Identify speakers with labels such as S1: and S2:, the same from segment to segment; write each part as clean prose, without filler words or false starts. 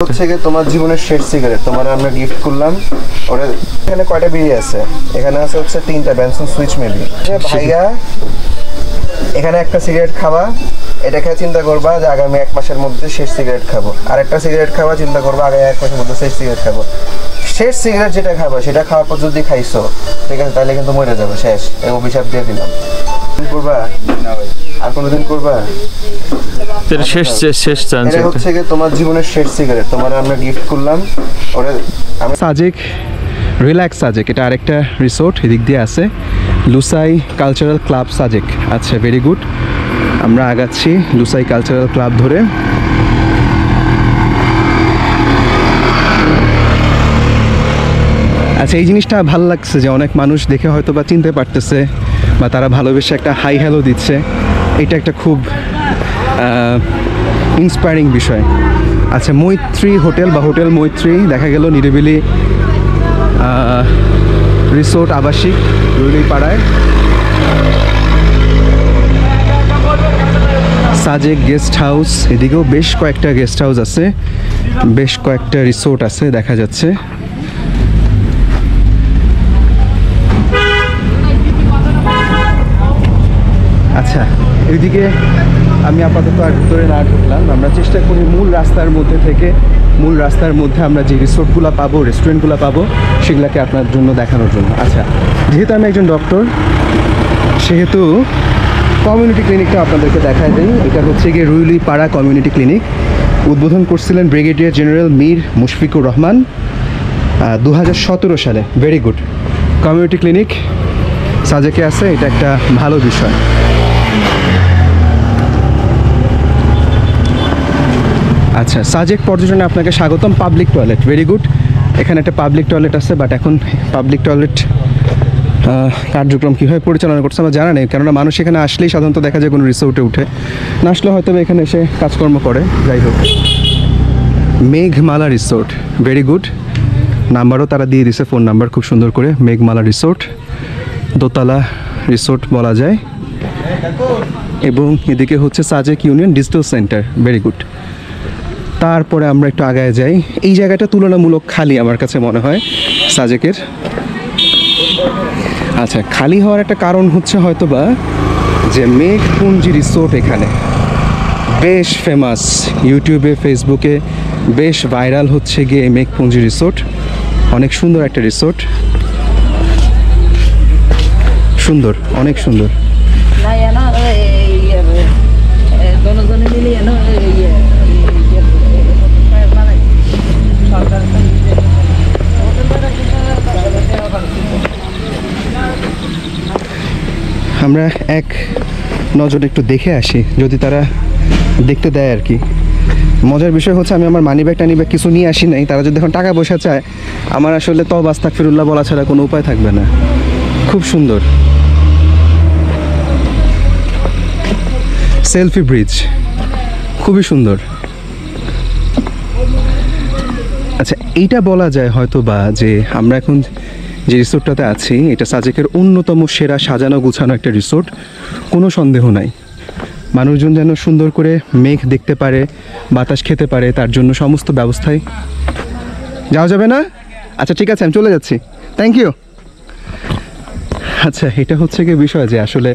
S1: হচ্ছে কি তোমার জীবনের শেষ সিগারেট তোমার আমরা গিফট করলাম। ওটা এখানে কয়টা বিড়ি আছে? এখানে আছে হচ্ছে 3টা বেনসন সুইচ মেবি। ভাইয়া এখানে একটা সিগারেট খাবা, এটা খেয়ে চিন্তা করবা যে আগামী 1 মাসের মধ্যে শেষ সিগারেট খাবো। আর একটা সিগারেট খাবা, চিন্তা করবা আগামী 1 মাসের মধ্যে শেষ সিগারেট খাবো। শেষ সিগারেট যেটা খাবা সেটা খাওয়ার পর যদি খাইছো, ঠিক আছে, তাহলে কিন্তু মরে যাবে, শেষ। এই অভিশাপ দিয়ে দিলাম। করবা না ভাই, আর কোনোদিন করবা?
S2: শেষ চান্স।
S1: এটা হচ্ছে কি তোমার জীবনের শেষ সিগারেট তোমার আমরা গিফট করলাম। ওটা
S3: সাজেক রিল্যাক্স সাজেক, এটা আরেকটা রিসোর্ট এদিক দিয়ে আছে, লুসাই কালচারাল ক্লাব সাজেক। আচ্ছা, ভেরি গুড। আমরা আগাচ্ছি লুসাই কালচারাল ক্লাব ধরে। আচ্ছা, এই জিনিসটা ভালো লাগছে যে অনেক মানুষ দেখে হয়তো বা চিনতে পারতেছে বা তারা ভালোবেসে একটা হাই হ্যালো দিচ্ছে। এটা একটা খুব ইন্সপায়ারিং বিষয়। আচ্ছা, মৈত্রী হোটেল বা হোটেল মৈত্রী দেখা গেল নিরিবিলি রিসোর্ট আবাসিক রুইপাড়ায়। সাজেক গেস্ট হাউস, এদিকেও বেশ কয়েকটা গেস্ট হাউস আছে, বেশ কয়েকটা রিসোর্ট আছে দেখা যাচ্ছে। আচ্ছা, এইদিকে আমি আপাতত আর ভিতরে না ঢুকলাম। আমরা চেষ্টা করি মূল রাস্তার মধ্যে আমরা যে রিসোর্টগুলো পাবো, রেস্টুরেন্টগুলো পাবো, সেগুলোকে আপনার জন্য দেখানোর জন্য। আচ্ছা, যেহেতু আমি একজন ডক্টর, সেহেতু কমিউনিটি ক্লিনিকটা আপনাদেরকে দেখায় দেই। এটা হচ্ছে গিয়ে রুইলিপাড়া কমিউনিটি ক্লিনিক। উদ্বোধন করছিলেন ব্রিগেডিয়ার জেনারেল মীর মুশফিকুর রহমান 2017 সালে। Very good. কমিউনিটি ক্লিনিক সাজেকে আছে, এটা একটা ভালো বিষয়। আচ্ছা, সাজেক পর্যটনে আপনাকে স্বাগতম। Public toilet, very good. এখানে একটা পাবলিক টয়লেট আছে, বাট এখন পাবলিক টয়লেট কার্যক্রম কীভাবে পরিচালনা করছে আমার জানা নেই, কেননা মানুষ এখানে আসলেই সাধারণত দেখা যায় কোনো রিসোর্টে উঠে, না আসলে হয়তো এখানে এসে কাজকর্ম করে। যাই হোক, মেঘমালা রিসোর্ট, ভেরি গুড। নাম্বারও তারা দিয়ে দিছে, ফোন নাম্বার খুব সুন্দর করে। মেঘমালা রিসোর্ট, দোতলা রিসোর্ট বলা যায়। এবং এদিকে হচ্ছে Sajek union digital centre, very good. তারপরে আমরা একটু আগায় যাই। এই জায়গাটা তুলনামূলক খালি আমার কাছে মনে হয় সাজেকের। আচ্ছা, খালি হওয়ার একটা কারণ হচ্ছে হয়তোবা যে মেঘপুঞ্জি রিসোর্ট এখানে বেশ ফেমাস, ইউটিউবে ফেসবুকে বেশ ভাইরাল হচ্ছে গিয়ে মেঘপুঞ্জি রিসোর্ট। অনেক সুন্দর একটা রিসোর্ট, সুন্দর, অনেক সুন্দর। আমরা এক নজর একটু দেখে আসি, যদি তারা দেখতে দেয় আর কি। মজার বিষয় হচ্ছে আমি আমার মানি ব্যাগ কিছু নিয়ে আসি নাই। তারা যদি এখন টাকা পয়সা চায়, আমার আসলে তওবা আস্তাগফিরুল্লাহ বলা ছাড়া কোনো উপায় থাকবে না। খুব সুন্দর। সেলফি ব্রিজ, খুবই সুন্দর। আচ্ছা, এইটা বলা যায় হয়তো বা যে আমরা এখন যে রিসোর্টটাতে আছি, এটা সাজেকের অন্যতম সেরা সাজানো গুছানো একটা রিসোর্ট, কোনো সন্দেহ নাই। মানুষজন যেন সুন্দর করে মেঘ দেখতে পারে, বাতাস খেতে পারে, তার জন্য সমস্ত ব্যবস্থাই। যাওয়া যাবে না? আচ্ছা, ঠিক আছে, আমি চলে যাচ্ছি, থ্যাংক ইউ। আচ্ছা, এটা হচ্ছে গিয়ে বিষয় যে আসলে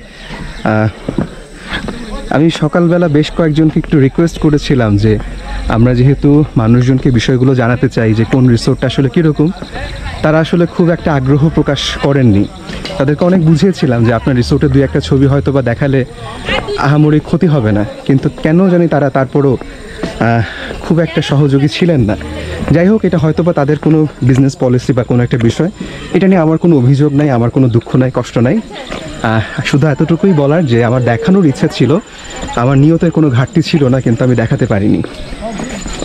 S3: আমি সকালবেলা বেশ কয়েকজনকে একটু রিকোয়েস্ট করেছিলাম যে আমরা যেহেতু মানুষজনকে বিষয়গুলো জানাতে চাই যে কোন রিসোর্টটা আসলে কীরকম, তারা আসলে খুব একটা আগ্রহ প্রকাশ করেননি। তাদেরকে অনেক বুঝিয়েছিলাম যে আপনার রিসোর্টে 2-1টা ছবি হয়তো বা দেখালে আহামরি ক্ষতি হবে না, কিন্তু কেন জানি তারা তারপরও খুব একটা সহযোগী ছিলেন না। যাই হোক, এটা হয়তো বা তাদের কোনো বিজনেস পলিসি বা কোনো একটা বিষয়। এটা নিয়ে আমার কোনো অভিযোগ নাই, আমার কোনো দুঃখ নাই, কষ্ট নাই। শুধু এতটুকুই বলার যে আমার দেখানোর ইচ্ছা ছিল, আমার নিয়তের কোনো ঘাটতি ছিল না, কিন্তু আমি দেখাতে পারিনি।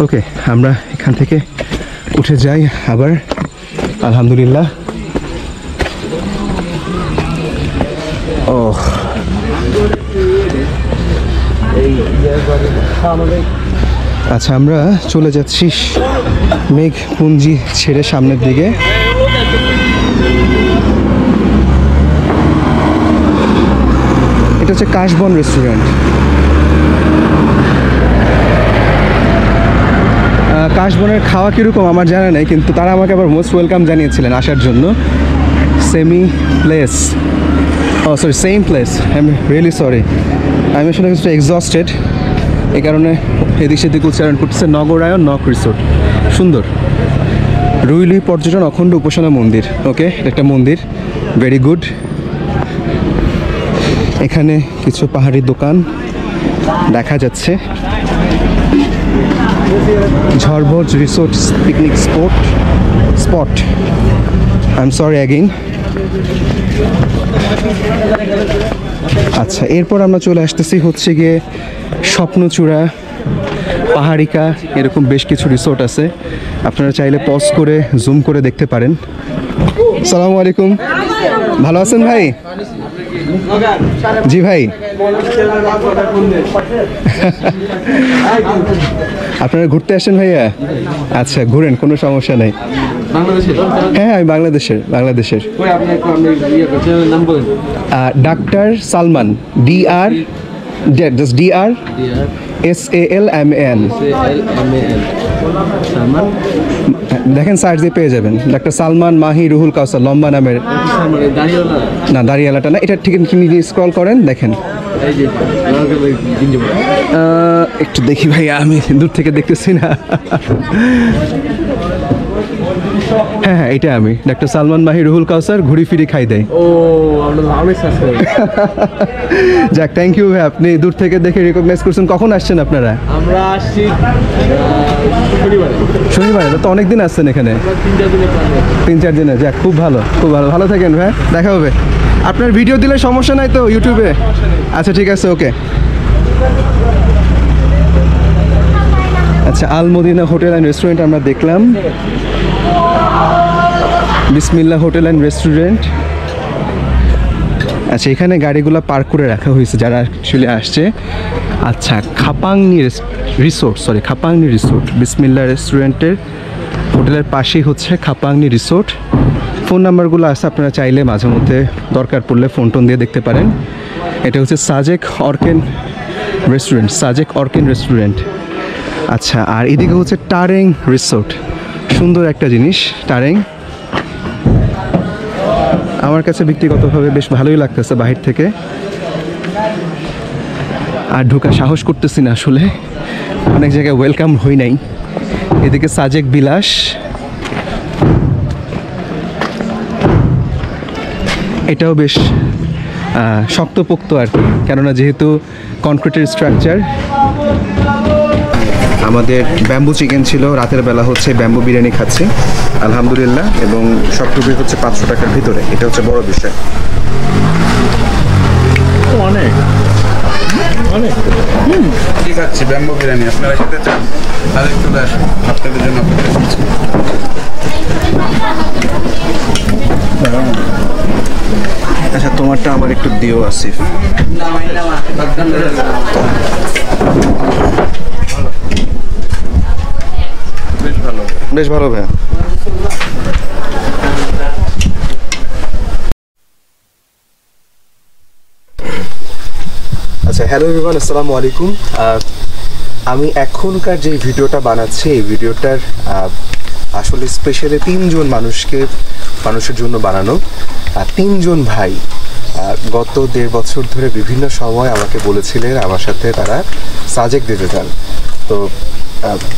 S3: ওকে, আমরা এখান থেকে উঠে যাই আবার। আলহামদুলিল্লাহ। ও আচ্ছা, আমরা চলে যাচ্ছি মেঘপুঞ্জি ছেড়ে সামনের দিকে। এটা হচ্ছে কাশবন রেস্টুরেন্ট। কাশবনের খাওয়া কীরকম আমার জানা নেই, কিন্তু তারা আমাকে আবার মোস্ট ওয়েলকাম জানিয়েছিলেন আসার জন্য। Semi place, oh sorry same place, I am really sorry, আমি আসলে কিছুটা এক্সস্টেড, এই কারণে এদিক সেদিক উচ্চারণ করতেছে। নগরায়ণ নক রিসোর্ট, সুন্দর। রুইলুই পর্যটন অখণ্ড উপাসনা মন্দির, ওকে, এটা একটা মন্দির, ভেরি গুড। এখানে কিছু পাহাড়ি দোকান দেখা যাচ্ছে। ঝড়ভোজ resort picnic spot, I am sorry again. আচ্ছা, এরপর আমরা চলে আসতেছি হচ্ছে গিয়ে স্বপ্নচূড়া, পাহাড়িকা, এরকম বেশ কিছু রিসোর্ট আছে। আপনারা চাইলে পজ করে জুম করে দেখতে পারেন। আসসালামু আলাইকুম, ভালো আছেন ভাই? জি ভাই, আপনারা ঘুরতে আসেন ভাইয়া? আচ্ছা, ঘুরেন, কোনো সমস্যা নেই। হ্যাঁ, আমি বাংলাদেশের। ডাক্তার সালমান, DR SALMAN, দেখেন সার্চ দিয়ে পেয়ে যাবেন। ডাক্তার সালমান মাহি রুহুল কাউসার, লম্বা নামের। না, দাঁড়িয়ালাটা না, এটা ঠিক নিজে স্ক্রল করেন, দেখেন। একটু দেখি ভাইয়া, আমি দূর থেকে দেখতেছি না। হ্যাঁ, এটা আমি, ডাক্তার সালমান মাহি রুহুল কাউসার, ঘুরি ফিরি খাই দেয়। যাক, থ্যাংক ইউ ভাই, আপনি দূর থেকে দেখে রিকগনাইজ করছেন। কখন আসছেন আপনারা?
S2: আমরা আসছি
S3: শনিবারে, তো অনেকদিন আসছেন এখানে? 3-4 দিনে। যাক, খুব ভালো, খুব ভালো। ভালো থাকেন ভাই, দেখা হবে। আপনার ভিডিও দিলে সমস্যা নাই তো ইউটিউবে? আচ্ছা, ঠিক আছে, ওকে। আচ্ছা, আল মদিনা হোটেল অ্যান্ড রেস্টুরেন্ট আমরা দেখলাম। বিসমিল্লাহ হোটেল অ্যান্ড রেস্টুরেন্ট। আচ্ছা, এখানে গাড়িগুলো পার্ক করে রাখা হয়েছে যারা অ্যাকচুয়ালি আসছে। আচ্ছা, খাপাংনি রিসোর্ট, বিসমিল্লাহ রেস্টুরেন্টের হোটেলের পাশেই হচ্ছে খাপাংনি রিসোর্ট। ফোন নাম্বারগুলো আছে, আপনারা চাইলে মাঝে মধ্যে দরকার পড়লে ফোন টোন দিয়ে দেখতে পারেন। এটা হচ্ছে সাজেক অর্কেন রেস্টুরেন্ট। আচ্ছা, আর এদিকে হচ্ছে টারেং রিসোর্ট, সুন্দর একটা জিনিস টারেং। আমার কাছে ব্যক্তিগতভাবে বেশ ভালোই লাগতেছে বাহির থেকে, আর ঢোকার সাহস করতেছি না আসলে, অনেক জায়গায় ওয়েলকাম হই নাই। এদিকে সাজেক বিলাস, এটাও বেশ শক্তপোক্ত আর কি, কেননা যেহেতু কনক্রিটের স্ট্রাকচার। আমাদের ব্যাম্বু চিকেন ছিল, রাতের বেলা হচ্ছে ব্যাম্বু বিরিয়ানি খাচ্ছি আলহামদুলিল্লাহ, এবং সবটুকুই হচ্ছে 500 টাকার ভিতরে, এটা হচ্ছে বড় বিষয়।
S2: অনেক
S4: ঠিক আছে, ব্যাম্বু বিরিয়ানি আপনারা খেতে চান তাহলে চলে আসুন, আপনাদের জন্য অপেক্ষা করছি।
S1: আচ্ছা, তোমারটা আমার একটু দিও আসিফ। বেশ ভালো ভাই। আচ্ছা, হ্যালো এভরিওয়ান, আসসালামু আলাইকুম। আমি এখনকার যে ভিডিওটা বানাচ্ছি, এই ভিডিওটার আসলে স্পেশালি মানুষের জন্য বানানো। 3 জন ভাই গত 1.5 বছর ধরে বিভিন্ন সময় আমাকে বলেছিলেন আমার সাথে তারা সাজেক দিতে চান। তো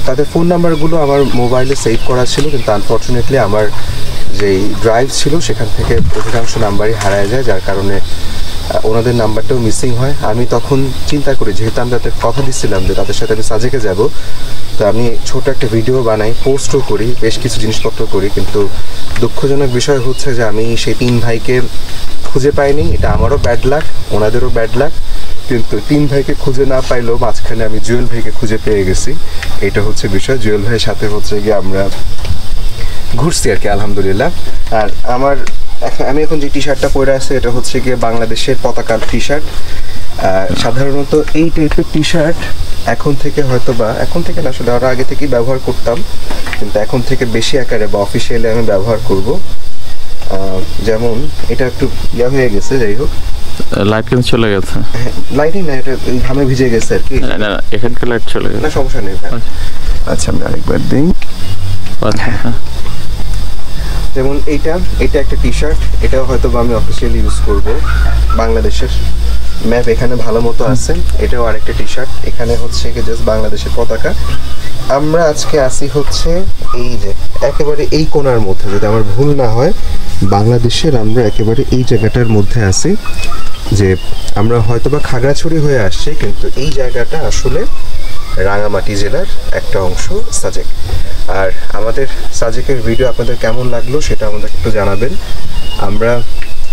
S1: তাদের ফোন নাম্বারগুলো আমার মোবাইলে সেভ করা ছিল, কিন্তু আনফর্চুনেটলি আমার যেই ড্রাইভ ছিল সেখান থেকে অধিকাংশ নাম্বারই হারায় যায়, যার কারণে ওনাদের নাম্বারটাও মিসিং হয়। আমি তখন চিন্তা করি, যেহেতু আমি তাদের কথা দিচ্ছিলাম যে তাদের সাথে আমি সাজেকে যাব, তো আমি ছোট একটা ভিডিও বানাই, পোস্টও করি, বেশ কিছু জিনিসপত্র করি, কিন্তু দুঃখজনক বিষয় হচ্ছে যে আমি সেই 3 ভাইকে খুঁজে পাইনি। এটা আমারও ব্যাড লাক, ওনাদেরও ব্যাড লাক, কিন্তু 3 ভাইকে খুঁজে না পাইলেও মাঝখানে আমি জুয়েল ভাইকে খুঁজে পেয়ে গেছি। এটা হচ্ছে বিষয়। জুয়েল ভাইয়ের সাথে হচ্ছে গিয়ে আমরা ঘুরছি আর কি আলহামদুলিল্লাহ। আর আমি এখন যে টি শার্টটা পরে আছি এটা হচ্ছে গিয়ে বাংলাদেশের পতাকার টি শার্ট। সাধারণত এই টাইপের টি শার্ট এখন থেকে না, আসলে আরও আগে থেকেই ব্যবহার করতাম, কিন্তু এখন থেকে বেশি আকারে বা অফিসিয়ালি আমি ব্যবহার করব। যেমন এটা একটু হয়ে গেছে, যাই হোক,
S2: লাইট কিন্তু চলে গেছে।
S1: লাইটিং না, এটা ঘামে ভিজে গেছে আর কি।
S2: না, এখানকার লাইট চলে গেছে,
S1: না সমস্যা নেই ভাই। আচ্ছা আমি আরেকবার দিই।
S2: আচ্ছা হ্যাঁ।
S1: যেমন এটা একটা টি শার্ট, এটাও হয়তো বা আমি অফিসিয়ালি ইউজ করব। বাংলাদেশের ম্যাপ এখানে ভালো মতো আছে। এটাও আরেকটা টি শার্ট, এখানে হচ্ছে কি জাস্ট বাংলাদেশের পতাকা। আমরা আজকে আসি হচ্ছে এই যে একেবারে এই কোণার মধ্যে, যদি আমার ভুল না হয় বাংলাদেশের আমরা একেবারে এই জায়গাটার মধ্যে আছি, যে আমরা হয়তো বা খাগড়াছড়ি হয়ে আসছি, কিন্তু এই জায়গাটা আসলে রাঙামাটি জেলার একটা অংশ সাজেক। আর আমাদের সাজেকের ভিডিও আপনাদের কেমন লাগলো সেটা আমাদেরকে একটু জানাবেন। আমরা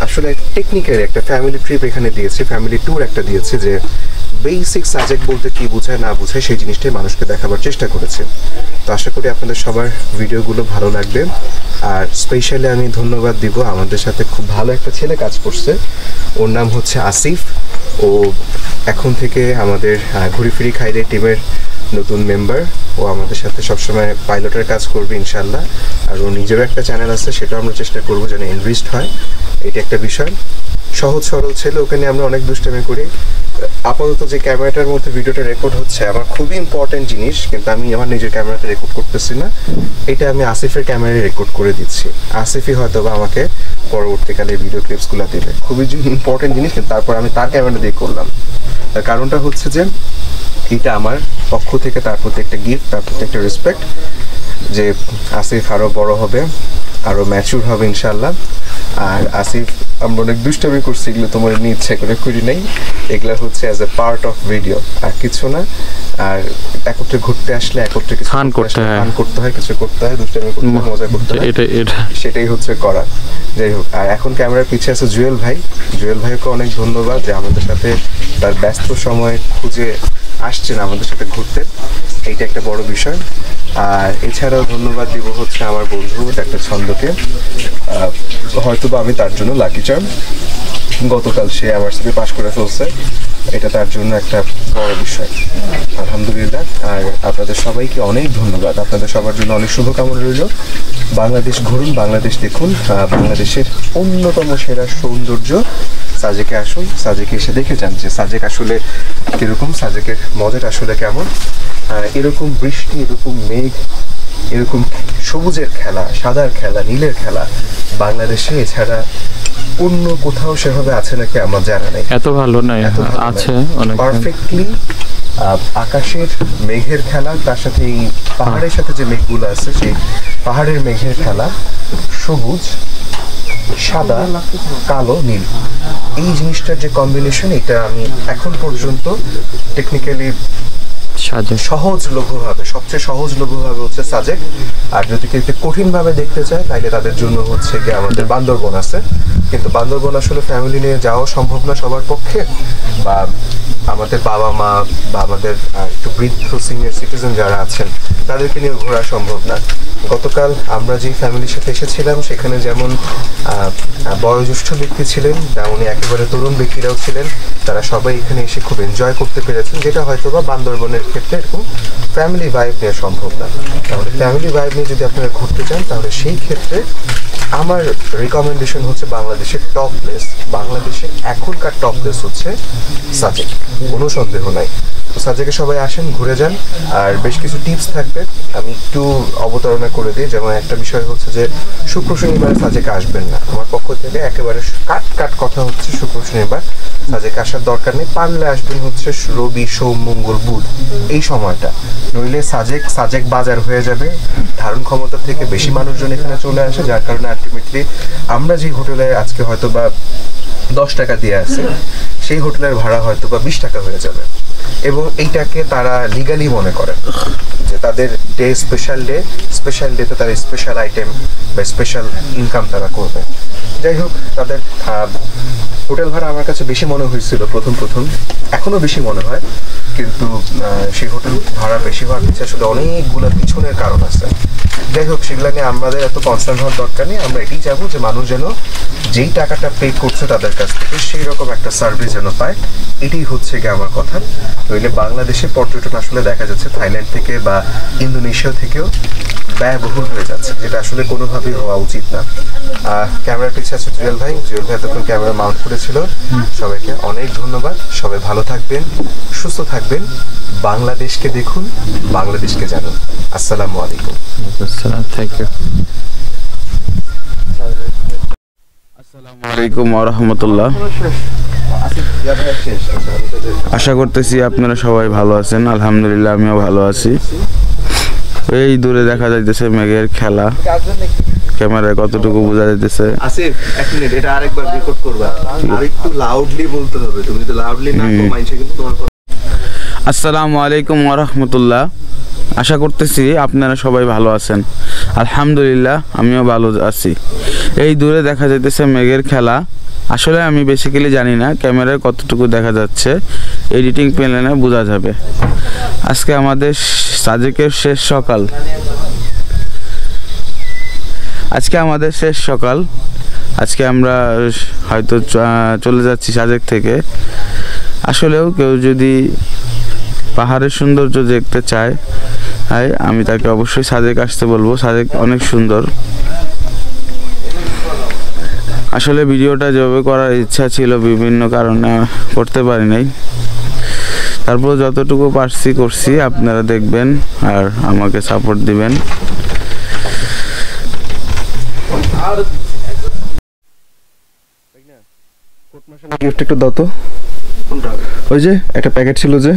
S1: আসলে টেকনিক্যালি একটা ফ্যামিলি ট্রিপ এখানে দিয়েছি, ফ্যামিলি ট্যুর একটা দিয়েছি, যে বেসিক সাজেক বলতে কি বোঝায় না বোঝায় সেই জিনিসটাই মানুষকে দেখাবার চেষ্টা করেছে। তো আশা করি আপনাদের সবার ভিডিওগুলো ভালো লাগবে। আর স্পেশালি আমি ধন্যবাদ দিব, আমাদের সাথে খুব ভালো একটা ছেলে কাজ করছে, ওর নাম হচ্ছে আসিফ। ও এখন থেকে আমাদের ঘুরি ফিরি খাইরে টিমের নতুন মেম্বার। ও আমাদের সাথে সবসময় পাইলটের কাজ করবে ইনশাল্লাহ। আর ও নিজেরও একটা চ্যানেল আছে, সেটাও আমরা চেষ্টা করবো যেন ইনভেস্ট হয়। এটা একটা বিষয়। সহজ সরল ছেলে, ওকে নিয়ে আমরা অনেক দুষ্টামি করি। আপাতত যে ক্যামেরাটার মধ্যে ভিডিওটা রেকর্ড হচ্ছে আমার খুবই ইম্পর্টেন্ট জিনিস, কিন্তু আমি আমার নিজের ক্যামেরাতে রেকর্ড করতেছি না, এটা আমি আসিফের ক্যামেরায় রেকর্ড করে দিচ্ছি। আসিফই হয়তো বা আমাকে পরবর্তীকালে ভিডিও ক্লিপসগুলো দেবে, খুবই ইম্পর্টেন্ট জিনিস, কিন্তু তারপর আমি তার ক্যামেরা দিয়ে করলাম। তার কারণটা হচ্ছে যে এটা আমার পক্ষ থেকে তার প্রতি একটা গিফট, তার প্রতি একটা রেসপেক্ট, যে আসিফ আরও বড় হবে, আরও ম্যাচিউর হবে ইনশাল্লাহ। আর আসিফ আমরা অনেক দুষ্টামি করছি, এগুলো তোমার নিয়ে ইচ্ছে করে করি নাই, এগুলো হচ্ছে as a part of video, আর কিছু না। আর একত্রে ঘুরতে আসলে একত্রে কিছু
S2: ফান করতে হয়,
S1: কিছু করতে হয়, দুষ্টামি করতে হয়, মজা করতে হয়, সেটাই হচ্ছে করা। যাই হোক, আর এখন ক্যামেরার পিছিয়ে আছে জুয়েল ভাই। জুয়েল ভাইকে অনেক ধন্যবাদ যে আমাদের সাথে তার ব্যস্ত সময় খুঁজে আসছেন আমাদের সাথে ঘুরতে, এইটা একটা বড় বিষয়। আর এছাড়াও ধন্যবাদ দিব হচ্ছে আমার বন্ধু একটা ছন্দকে, হয়তো বা আমি তার জন্য লাকি চার্ম। গতকাল সে আমার সাথে পাশ করে ফেলছে, এটা তার জন্য একটা বড় বিষয়, আলহামদুলিল্লাহ। আর আপনাদের সবাইকে অনেক ধন্যবাদ, আপনাদের সবার জন্য অনেক শুভকামনা রইল। বাংলাদেশ ঘুরুন, বাংলাদেশ দেখুন, বাংলাদেশের অন্যতম সেরা সৌন্দর্য সাজেকে আসুন, সাজেকে এসে দেখে যান যে সাজেক আসলে কীরকম, সাজেকের মজাটা আসলে কেমন। এরকম বৃষ্টি, এরকম মেঘ, এরকম সবুজের খেলা, সাদার খেলা, নীলের খেলা বাংলাদেশে এছাড়া অন্য কোথাও সেভাবে আছে নাকি আমার জানা নেই।
S2: এত ভালো নাই, আছে অনেক
S1: পারফেক্টলি আকাশের মেঘের খেলা, তার সাথে এই পাহাড়ের সাথে যে মেঘগুলো আছে সেই পাহাড়ের মেঘের খেলা, সবুজ, সাদা, কালো, নীল, এই জিনিসটার যে কম্বিনেশন, এটা আমি এখন পর্যন্ত টেকনিক্যালি সহজলভ্যভাবে, সবচেয়ে সহজলভ্যভাবে হচ্ছে সাজেক। আর যদি কেউ কঠিনভাবে দেখতে চায় তাহলে তাদের জন্য হচ্ছে গিয়ে আমাদের বান্দরবন আছে, কিন্তু বান্দরবন আসলে ফ্যামিলি নিয়ে যাওয়া সম্ভব না সবার পক্ষে, বা আমাদের বাবা মা বা আমাদের একটু বৃদ্ধ সিনিয়র সিটিজেন যারা আছেন তাদেরকে নিয়ে ঘোরা সম্ভব না। গতকাল আমরা যে ফ্যামিলির সাথে এসেছিলাম সেখানে যেমন বয়োজ্যেষ্ঠ ব্যক্তি ছিলেন, তেমনই একেবারে তরুণ ব্যক্তিরাও ছিলেন, তারা সবাই এখানে এসে খুব এনজয় করতে পেরেছেন, যেটা হয়তো বা বান্দরবনের ক্ষেত্রে এরকম ফ্যামিলি ভাইব নেওয়া সম্ভব না। তাহলে ফ্যামিলি ভাইব নিয়ে যদি আপনারা ঘুরতে চান তাহলে সেই ক্ষেত্রে আমার রিকমেন্ডেশন হচ্ছে বাংলাদেশের টপ প্লেস, বাংলাদেশের এখনকার টপ প্লেস হচ্ছে সাজেক, কোনো সন্দেহ নাই। তো সাজেকে সবাই আসেন, ঘুরে যান। আর বেশ কিছু টিপস থাকবে, আমি একটু অবতারণা করে দিই। যেমন একটা বিষয় হচ্ছে যে শুক্র শনিবার সাজেকে আসবেন না, আমার পক্ষ থেকে একেবারে কাট কথা হচ্ছে শুক্র শনিবার সাজেকে আসার দরকার নেই। পারলে আসবেন হচ্ছে রবি, সোম, মঙ্গল, বুধ, এই সময়টা, নইলে সাজেক বাজার হয়ে যাবে, ধারণ ক্ষমতা থেকে বেশি মানুষজন এখানে চলে আসে, যার কারণে আলটিমেটলি আমরা যে হোটেলে আজকে হয়তো বা 10 টাকা দিয়ে আছে, সেই হোটেলের ভাড়া হয়তো বা 20 টাকা হয়ে যাবে, এবং এইটাকে তারা লিগালি মনে করে যে তাদের স্পেশাল ডেতে তারা স্পেশাল আইটেম বা স্পেশাল ইনকাম তারা করবে। যাই হোক, তাদের হোটেল ভাড়া আমার কাছে বেশি মনে হয়েছিল প্রথম, এখনো বেশি মনে হয়, কিন্তু সেই হোটেল ভাড়া বেশি হওয়ার পিছনে আসলে অনেকগুলো পিছনের কারণ আছে। যাই হোক, সেগুলো নিয়ে আমাদের এত কনসার্ন হওয়ার দরকার নেই। আমরা এটাই চাইবো যে মানুষ যেন যেই টাকাটা পে করছে তাদের কাছ থেকে সেই রকম একটা সার্ভিস যেন পায়। এটাই হচ্ছে কি আমার কথা। নইলে বাংলাদেশে পর্যটন আসলে দেখা যাচ্ছে থাইল্যান্ড থেকে বা ইন্দোনেশিয়া থেকেও ব্যয়বহুল হয়ে যাচ্ছে, যেটা আসলে কোনোভাবেই হওয়া উচিত না। ক্যামেরার পিছিয়ে আছে জুয়েল ভাই। জুয়েল ভাই এতক্ষণ ক্যামেরা মাউন্ট করেছিল। সবাইকে অনেক ধন্যবাদ। সবাই ভালো থাকবেন, সুস্থ থাকবেন। বাংলাদেশকে দেখুন, বাংলাদেশকে জানুন। আসসালামু আলাইকুম।
S2: Thank you.
S4: আসসালামু আলাইকুম ওয়া রাহমাতুল্লাহ। আশা করতেছি আপনারা সবাই ভালো আছেন। আলহামদুলিল্লাহ আমিও ভালো আছি। এই দূরে দেখা যাইতেছে মেঘের খেলা। ক্যামেরায় কতটুকু বোঝা যাইতেছে?
S1: আসিফ, এক মিনিট, এটা আরেকবার রেকর্ড করবা। আরেকটু লাউডলি বলতে হবে। তুমি যদি লাউডলি না কমাইছো কিন্তু তোমার কথা।
S4: আসসালামু আলাইকুম ওয়া রাহমাতুল্লাহ। আশা করতেছি আপনারা সবাই ভালো আছেন। আলহামদুলিল্লাহ আমিও ভালো আছি। এই দূরে দেখা যাইতেছে মেঘের খেলা। আসলে আমি বেসিক্যালি জানি না ক্যামেরায় কতটুকু দেখা যাচ্ছে, এডিটিং প্যানেলে বোঝা যাবে। আজকে আমাদের সাজেকের শেষ সকাল। আজকে আমরা হয়তো চলে যাচ্ছি সাজেক থেকে। আসলেও কেউ যদি পাহাড়ের সৌন্দর্য দেখতে চায়, আমি তাকে অবশ্যই সাজেক আসতে বলবো। সাজেক অনেক সুন্দর। আসলে ভিডিওটা যেভাবে করার ইচ্ছা ছিল বিভিন্ন কারণে করতে পারি নাই। তারপর যতটুকু পারছি করছি। আপনারা দেখবেন আর আমাকে সাপোর্ট দিবেন।
S1: গিফট একটু দাও তো। ওই যে একটা প্যাকেট ছিল যে,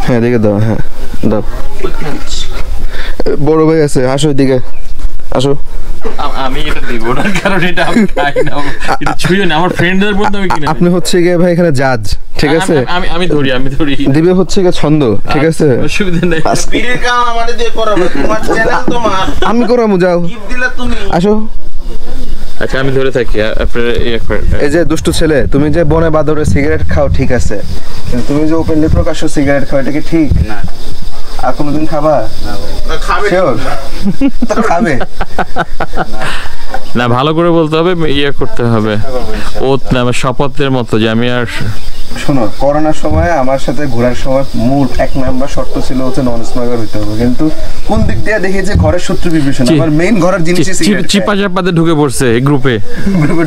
S1: হ্যাঁ দেখে দাও। হ্যাঁ দাও। বড় ভাই আছে, আসো এদিকে আসো।
S2: আমি এটা দিব না, কারণ এটা আমি খাই না। এটা ছুঁয়ে না, আমার ফ্রেন্ডদের বলতে আমি কিনে।
S1: আপনি হচ্ছে গিয়ে ভাই এখানে জাজ, ঠিক আছে?
S2: আমি ধরি
S1: দিবে হচ্ছে গিয়ে ছন্দ, ঠিক আছে?
S2: অসুবিধা নেই।
S5: বিড়ির কাম আমাদের দিয়ে করাবো। তোমার চ্যানেল তোমার,
S1: আমি করামু, যাও
S5: গিফট দিলে তুমি।
S1: আসো।
S2: আচ্ছা আমি ধরে থাকি, আপনার
S1: এই যে দুষ্টু ছেলে, তুমি যে বনে বাদরে সিগারেট খাও ঠিক আছে, কিন্তু তুমি যে ওপেনলি প্রকাশ্য সিগারেট খাও এটা কি ঠিক না? আর কোনোদিন খাবা?
S5: খাবে
S1: শিওর? খাবে
S2: না, ভালো করে বলতে হবে, করতে হবে। ও শপথের মতো যে আমি আর।
S1: শোনো, করোনার সময় আমার সাথে ঘোরার সময় মূল এক নাম্বার শর্ত ছিল হচ্ছে নন স্মোকার হইতে হবে, কিন্তু কোন দিক দিয়ে দেখি যে ঘরের শত্রু বিভীষণ, আমার মেইন ঘরের জিনিসই সিগারেট,
S2: চিপা চাপাতে ঢুকে পড়ছে গ্রুপে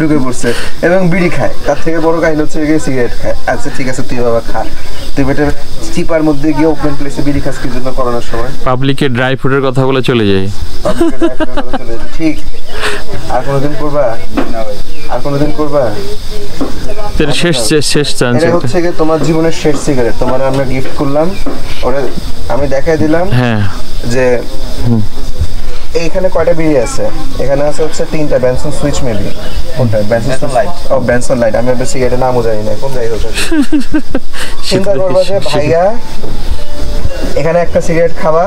S1: ঢুকে পড়ছে এবং বিড়ি খায়। তার থেকে বড় কাহিনী হচ্ছে গিয়ে সিগারেট খায়। আচ্ছা ঠিক আছে, তুই বাবা খা, তুই বেটার চিপার মধ্যে গিয়ে ওপেন প্লেসে বিড়ি খাস কি জন্য? করোনার সময়
S2: পাবলিকের ড্রাই ফ্রুটের কথা বলে চলে যাই।
S1: ঠিক। আর কোনোদিন করবা? আর কোনোদিন করবা?
S2: শেষ চান্স।
S1: এটা হচ্ছে গিয়ে তোমার জীবনের শেষ সিগারেট। তোমার আমরা গিফট করলাম, ওটা আমি দেখাই দিলাম।
S2: হ্যাঁ,
S1: যে এইখানে কয়টা বিড়ি আছে? এখানে আছে হচ্ছে 3টা বেনসন সুইচ মেবি। কোনটা? Benson light. ও বেনসন লাইট। আমি বেশি সিগারেটের নামও জানি না, কোন যাই হোক। চিন্তা করবা যে ভাইয়া এখানে একটা সিগারেট খাবা,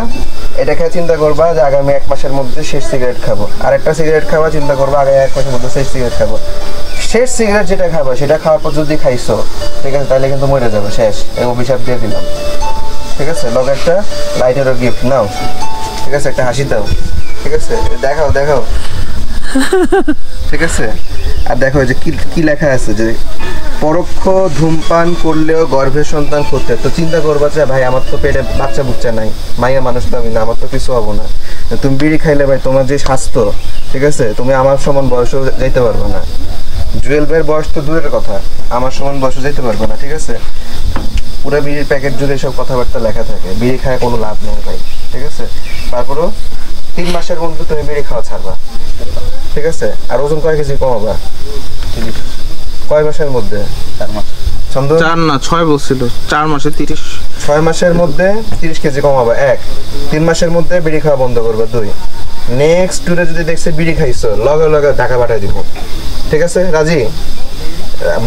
S1: এটা খেয়ে চিন্তা করবা যে আগামী 1 মাসের মধ্যে শেষ সিগারেট খাবো। আর একটা সিগারেট খাবা, চিন্তা করবা আগামী 1 মাসের মধ্যে শেষ সিগারেট খাবো। শেষ সিগারেট যেটা খাবা সেটা খাওয়ার পর যদি খাইছো, ঠিক আছে, তাহলে কিন্তু মরে যাবে, শেষ। এই অভিশাপ দিয়ে দিলাম, ঠিক আছে? লগে একটা লাইটেরও গিফট নাও, ঠিক আছে? একটা হাসি দাও, ঠিক আছে? দেখাও দেখাও, ঠিক আছে? আর দেখো যে কি লেখা আছে, যে পরোক্ষ ধূমপান করলেও গর্ভের সন্তান করতে। তো চিন্তা করবা যে ভাই আমার তো পেটে বাচ্চা বুচ্চা নাই, মাইয়া মানুষ তো আমি না, আমার তো কিছু হবো না। তুমি বিড়ি খাইলে ভাই তোমার যে স্বাস্থ্য, ঠিক আছে, তুমি আমার সমান বয়সেও যাইতে পারবে না। জুয়েল ভাইয়ের বয়স তো দূরের কথা, আমার সমান বয়সে যাইতে পারবে না, ঠিক আছে? পুরো বিড়ির প্যাকেট জুড়ে এসব কথাবার্তা লেখা থাকে। বিড়ি খায় কোনো লাভ নেই ভাই, ঠিক আছে? তারপরও 3 মাসের মধ্যে তুমি বিড়ি খাওয়া ছাড়বা, ঠিক আছে? আর ওজন কয় কেজি কমাবা? কয় মাসের মধ্যে?
S5: 4 মাস।
S1: ছন্দ
S5: 4 না 6 বলছিল। 4 মাসে 30।
S1: 6 মাসের মধ্যে 30 কেজি কমাবা 1। 3 মাসের মধ্যে বিড়ি খাওয়া বন্ধ করবা 2। নেক্সট টুরে যদি দেখছে বিড়ি খাইছো, লগে লগে ঢাকা পাঠাই দিব, ঠিক আছে? রাজি?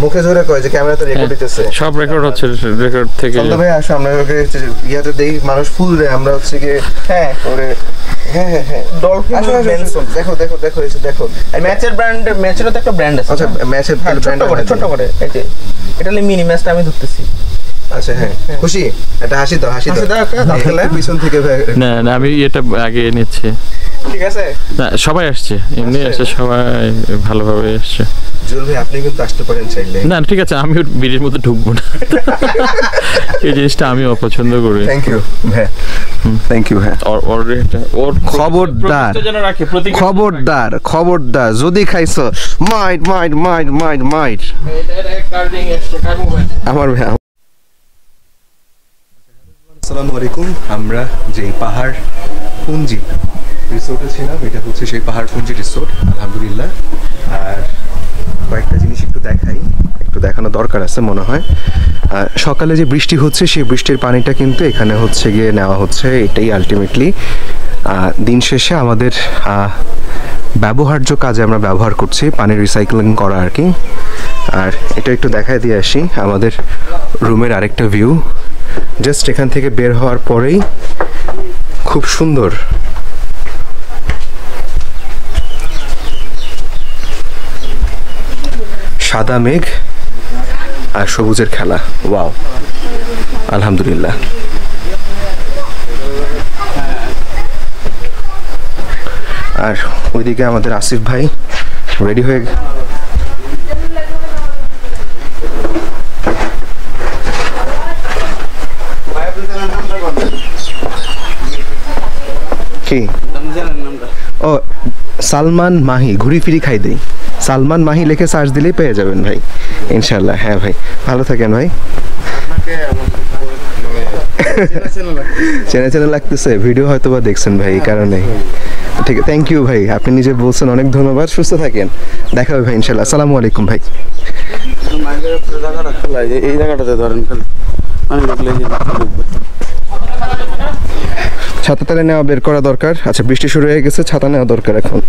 S1: মুখে জোরে কয় যে ক্যামেরা তো রেকর্ড হইতেছে,
S2: সব রেকর্ড হচ্ছে, রেকর্ড থেকে।
S1: চন্দ্র ভাই আসো, আমরা ইয়াতে দেখি মানুষ ফুল দেয়, আমরা হচ্ছে কি হ্যাঁ করে হ্যাঁ হ্যাঁ হ্যাঁ
S5: ডলফিন
S1: আসো, আসো,
S5: বেনসন।
S1: দেখো দেখো দেখো এসে দেখো
S5: ম্যাচের ব্র্যান্ড, ম্যাচেরও তো একটা ব্র্যান্ড আছে।
S1: আচ্ছা ম্যাচের
S5: হ্যাঁ, ছোট করে এই যে এটা হলো মিনি ম্যাচটা আমি ধরতেছি।
S1: আচ্ছা হ্যাঁ খুশি একটা হাসি দাও
S5: হাসি দাও একটা, দাও তাহলে।
S1: একটু পিছন থেকে
S2: না না আমি এটা আগে নিচ্ছি।
S5: ঠিক আছে।
S2: না সবাই আসছে, এমনি আসছে সবাই ভালোভাবে আসছে।
S1: জুয়েল ভাই আপনি কিন্তু আসতে পারেন চাইলে।
S2: না ঠিক আছে, আমি ওর বিড়ির মধ্যে ঢুকবো না। এই জিনিসটা আমি অপছন্দ করি।
S1: থ্যাংক ইউ হ্যাঁ থ্যাংক ইউ হ্যাঁ
S2: ওর
S1: খবরদার
S2: যেন রাখে
S1: খবরদার খবরদার যদি খাইছো মাইট মাইট মাইট মাইট মাইট আমার ভাই
S3: আসসালামু আলাইকুম। আমরা যে পাহাড় পুঞ্জি রিসোর্টে ছিলাম, এটা হচ্ছে সেই পাহাড় পুঞ্জি রিসোর্ট আলহামদুলিল্লাহ। আর কয়েকটা জিনিস একটু দেখানো দরকার আছে মনে হয়। সকালে যে বৃষ্টি হচ্ছে সেই বৃষ্টির পানিটা কিন্তু এখানে হচ্ছে গিয়ে নেওয়া হচ্ছে, এটাই আলটিমেটলি দিন শেষে আমাদের ব্যবহার্য কাজে আমরা ব্যবহার করছি, পানির রিসাইক্লিং করা আর কি। আর এটা একটু দেখায় দিয়ে আসি আমাদের রুমের আরেকটা ভিউ। জাস্ট এখান থেকে বের হওয়ার পরেই খুব সুন্দর সাদা মেঘ আর সবুজের খেলা। ওয়াও আলহামদুলিল্লাহ। আর ওইদিকে আমাদের আসিফ ভাই রেডি হয়ে কি ও সালমান মাহি ঘুরি ফিরি খাই দেই। সালমান মাহি লিখে সার্চ দিলেই পেয়ে যাবেন ভাই ইনশাল্লাহ। হ্যাঁ ভাই ভালো থাকেন ভাই। চেনা চেনা লাগতেছে, ভিডিও হয়তো বা দেখছেন ভাই এই কারণে। ঠিক আছে থ্যাংক ইউ ভাই, আপনি নিজে বলছেন, অনেক ধন্যবাদ। সুস্থ থাকেন, দেখা হবে ভাই ইনশাল্লাহ। আসসালামু আলাইকুম ভাই।
S4: এই জায়গাটাতে ধরেন খালি পানি ঢুকলে
S1: ছাতা তালে নেওয়া বের করা দরকার। আচ্ছা বৃষ্টি শুরু হয়ে গেছে, ছাতা নেওয়া দরকার এখন।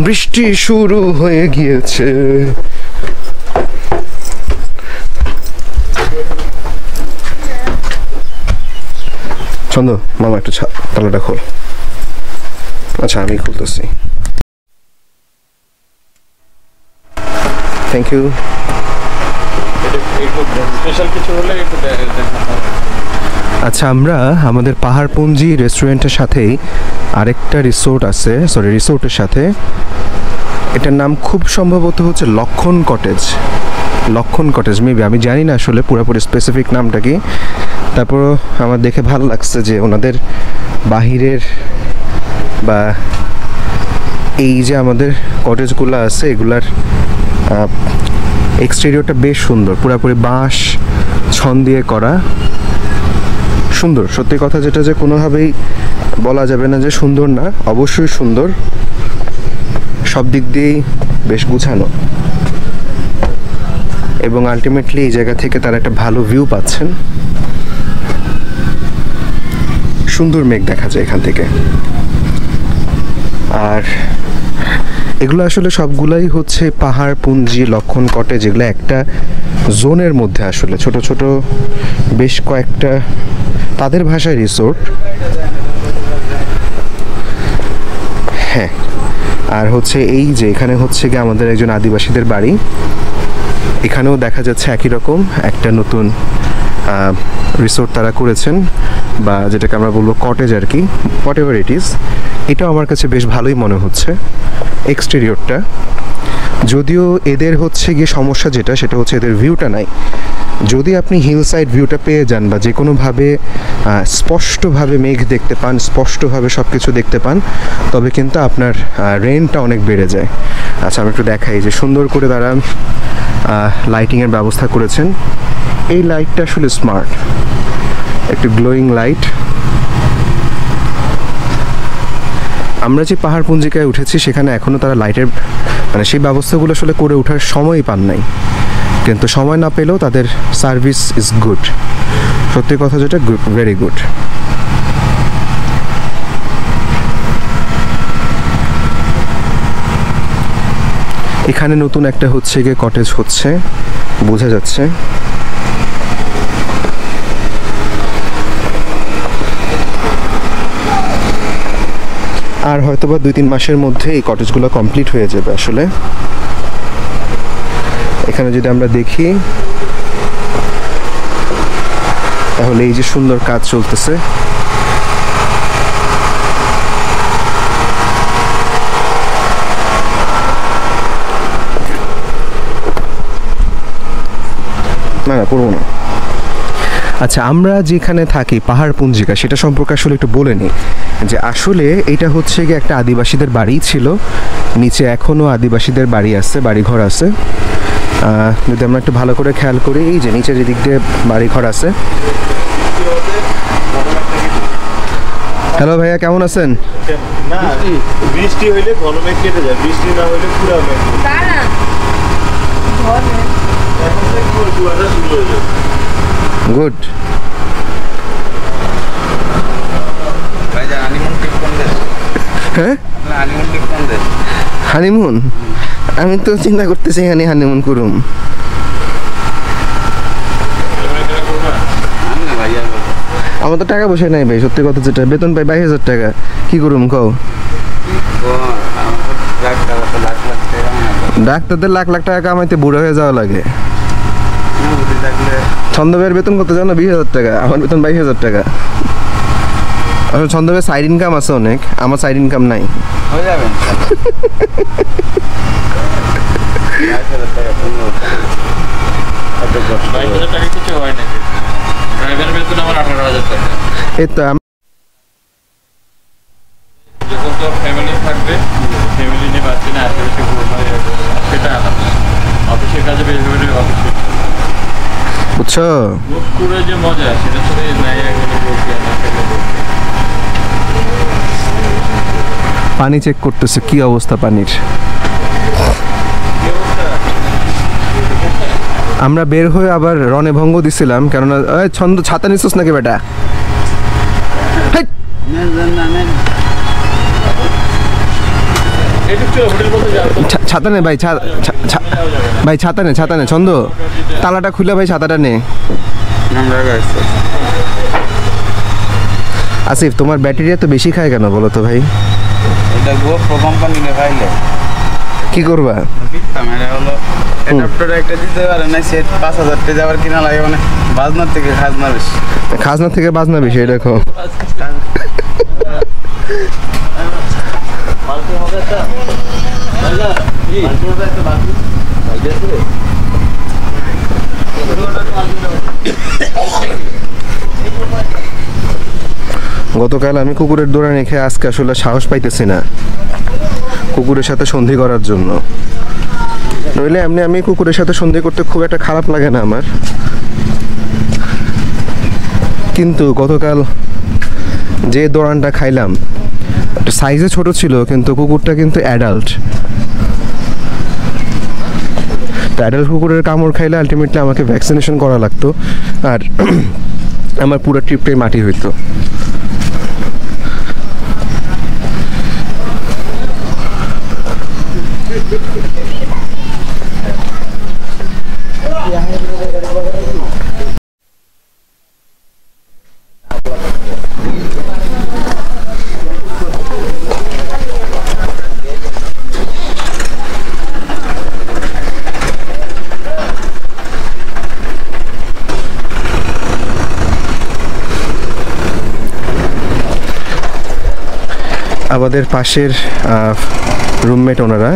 S1: বৃষ্টি শুরু হয়ে গিয়েছে। ছন্দ মামা একটু তালাটা খোল। আচ্ছা আমি খুলতেছি। Thank you.
S2: স্পেশাল কিছু হলে একটু
S3: আচ্ছা আমরা আমাদের পাহাড়পুঞ্জি রেস্টুরেন্টের সাথেই আরেকটা রিসোর্টের সাথে, এটার নাম খুব সম্ভবত হচ্ছে লক্ষণ কটেজ মেবি, আমি জানি না আসলে পুরোপুরি স্পেসিফিক নামটা কি। তারপর আমার দেখে ভালো লাগছে যে ওনাদের বাহিরের বা এই যে আমাদের কটেজগুলো আছে এগুলার এক্সটেরিয়রটা বেশ সুন্দর, পুরোপুরি বাঁশ ছন দিয়ে করা, সুন্দর। সত্যি কথা যেটা যে কোনোভাবেই বলা যাবে না যে সুন্দর না, অবশ্যই সুন্দর, সব দিক দিয়েই বেশ গুছানো। এবং আলটিমেটলি এই জায়গা থেকে তারা একটা ভালো ভিউ পাচ্ছেন, সুন্দর মেঘ দেখা যায় এখান থেকে। আর এগুলো আসলে সবগুলাই হচ্ছে পাহাড় পুঞ্জি লক্ষণ কটেজ, যেগুলো একটা জোনের মধ্যে আসলে ছোট ছোট বেশ কয়েকটা তাদের ভাষায় রিসোর্ট। হ্যাঁ আর হচ্ছে এই যে এখানে হচ্ছে গিয়ে আমাদের একজন আদিবাসীদের বাড়ি, এখানেও দেখা যাচ্ছে একই রকম একটা নতুন রিসোর্ট তারা করেছেন, বা যেটাকে আমরা বলবো কটেজ আর কি, হোয়াট এভার ইট ইজ। এটাও আমার কাছে বেশ ভালোই মনে হচ্ছে এক্সটেরিয়রটা। যদিও এদের হচ্ছে গিয়ে সমস্যা যেটা, সেটা হচ্ছে এদের ভিউটা নাই। যদি আপনি হিল সাইড ভিউটা পেয়ে যান বা যে কোনোভাবে স্পষ্টভাবে মেঘ দেখতে পান, স্পষ্টভাবে সব কিছু দেখতে পান, তবে কিন্তু আপনার রেন্টটা অনেক বেড়ে যায়। আচ্ছা আমি একটু দেখাই যে সুন্দর করে তারা লাইটিংয়ের ব্যবস্থা করেছেন। এই লাইটটা আসলে স্মার্ট, একটু গ্লোয়িং লাইট। আমরা যে পাহাড় পুঞ্জিকায় উঠেছি সেখানে এখনও তারা লাইটের মানে সেই ব্যবস্থাগুলো আসলে করে ওঠার সময়ই পান নাই, কিন্তু সময় না পেলেও তাদের সার্ভিস ইজ গুড, সত্যি কথা যেটা ভেরি গুড। এখানে নতুন একটা হচ্ছে গিয়ে কটেজ হচ্ছে, বোঝা যাচ্ছে। আর হয়তো বা 2-3 মাসের মধ্যে এই কটেজগুলো কমপ্লিট হয়ে যাবে আসলে। এখানে যদি আমরা দেখি তাহলে এই যে সুন্দর কাজ চলতেছে, না না করবো না। আচ্ছা, আমরা যেখানে থাকি পাহাড় পুঞ্জিকা, সেটা সম্পর্কে আসলে একটু বলে নিই যে আসলে এটা হচ্ছে গিয়ে একটা আদিবাসীদের বাড়ি ছিল, নিচে এখনও আদিবাসীদের বাড়ি আছে, বাড়িঘর আছে। যদি আমরা একটু ভালো করে খেয়াল করি, এই যে নিচের দিক দিয়ে বাড়িঘর আছে। হ্যালো ভাইয়া, কেমন আছেন?
S6: না, বৃষ্টি হইলে ঘন মেঘ কেটে যায়, বৃষ্টি না হইলে পুরা মেঘ। এখন থেকে কুয়াশা শুরু হয়ে যায়।
S3: গুড। হ্যাঁ, হানিমুন? আমি তো চিন্তা করতেছি এখানে হানিমুন করুম। আমার তো টাকা পয়সা নাই ভাই, সত্যি কথা যেটা, বেতন পাই 22,000 টাকা, কি করুম কও? ডাক্তারদের লাখ লাখ টাকা কামাইতে বুড়ো হয়ে যাওয়া লাগে। ছন্দবের বেতন কত জানো? 20,000 টাকা। আমার বেতন 22,000 টাকা। আসলে ছন্দবের সাইড ইনকাম আছে অনেক, আমার সাইড ইনকাম নাই।
S4: হয়ে যাবে
S2: কিছু হয় নাকি? ড্রাইভারের বেতন আমার 18,000 টাকা।
S3: এই তো
S2: যখন তোর ফ্যামিলি থাকবে, ফ্যামিলি নিয়ে পাচ্ছি না, আশেপাশে সেটা আলাদা। অফিসের কাজে বের হলে অফিসে
S3: বুঝছো,
S2: বুক করে যে মজা সেটা তো নাই। এখানে বলছি না, খেলে বলছি।
S3: পানি চেক করতেছে, কি অবস্থা পানির। আমরা বের হয়ে আবার রনে ভঙ্গ দিছিলাম, কেননা ছন্দ ছাতা নিছিস নাকি বেটা? ছাতা নে ভাই, ভাই ছাতা নে, ছাতা নে ছন্দ, তালাটা খুলে ভাই ছাতাটা নে। আসিফ, তোমার ব্যাটারি এত বেশি খায় কেন বলো তো ভাই?
S4: এটা গোপ্রো কোম্পানি নে পাইলে
S3: কি করবা?
S4: কিনতাম, এটা হলো অ্যাডাপ্টার একটা দিতে পারে না, সেট 5,000 টাকা যাবার কিনা লাগে, মানে বাজনার থেকে খাজনা বেশি।
S3: খাজনা থেকে বাজনা বেশি, এই দেখো। গতকাল আমি কুকুরের দৌড়া রেখে আজকে আসলে সাহস পাইতেছি না কুকুরের সাথে সন্ধি করার জন্য। নইলে এমনি আমি কুকুরের সাথে সন্ধি করতে খুব একটা খারাপ লাগে না আমার, কিন্তু গতকাল যে দৌড়ানটা খাইলাম একটা সাইজে ছোট ছিল, কিন্তু কুকুরটা কিন্তু অ্যাডাল্ট। অ্যাডাল্ট কুকুরের কামড় খাইলে আলটিমেটলি আমাকে ভ্যাকসিনেশন করা লাগতো, আর আমার পুরো ট্রিপটাই মাটি হইতো। আমাদের পাশের রুমমেট ওনারা,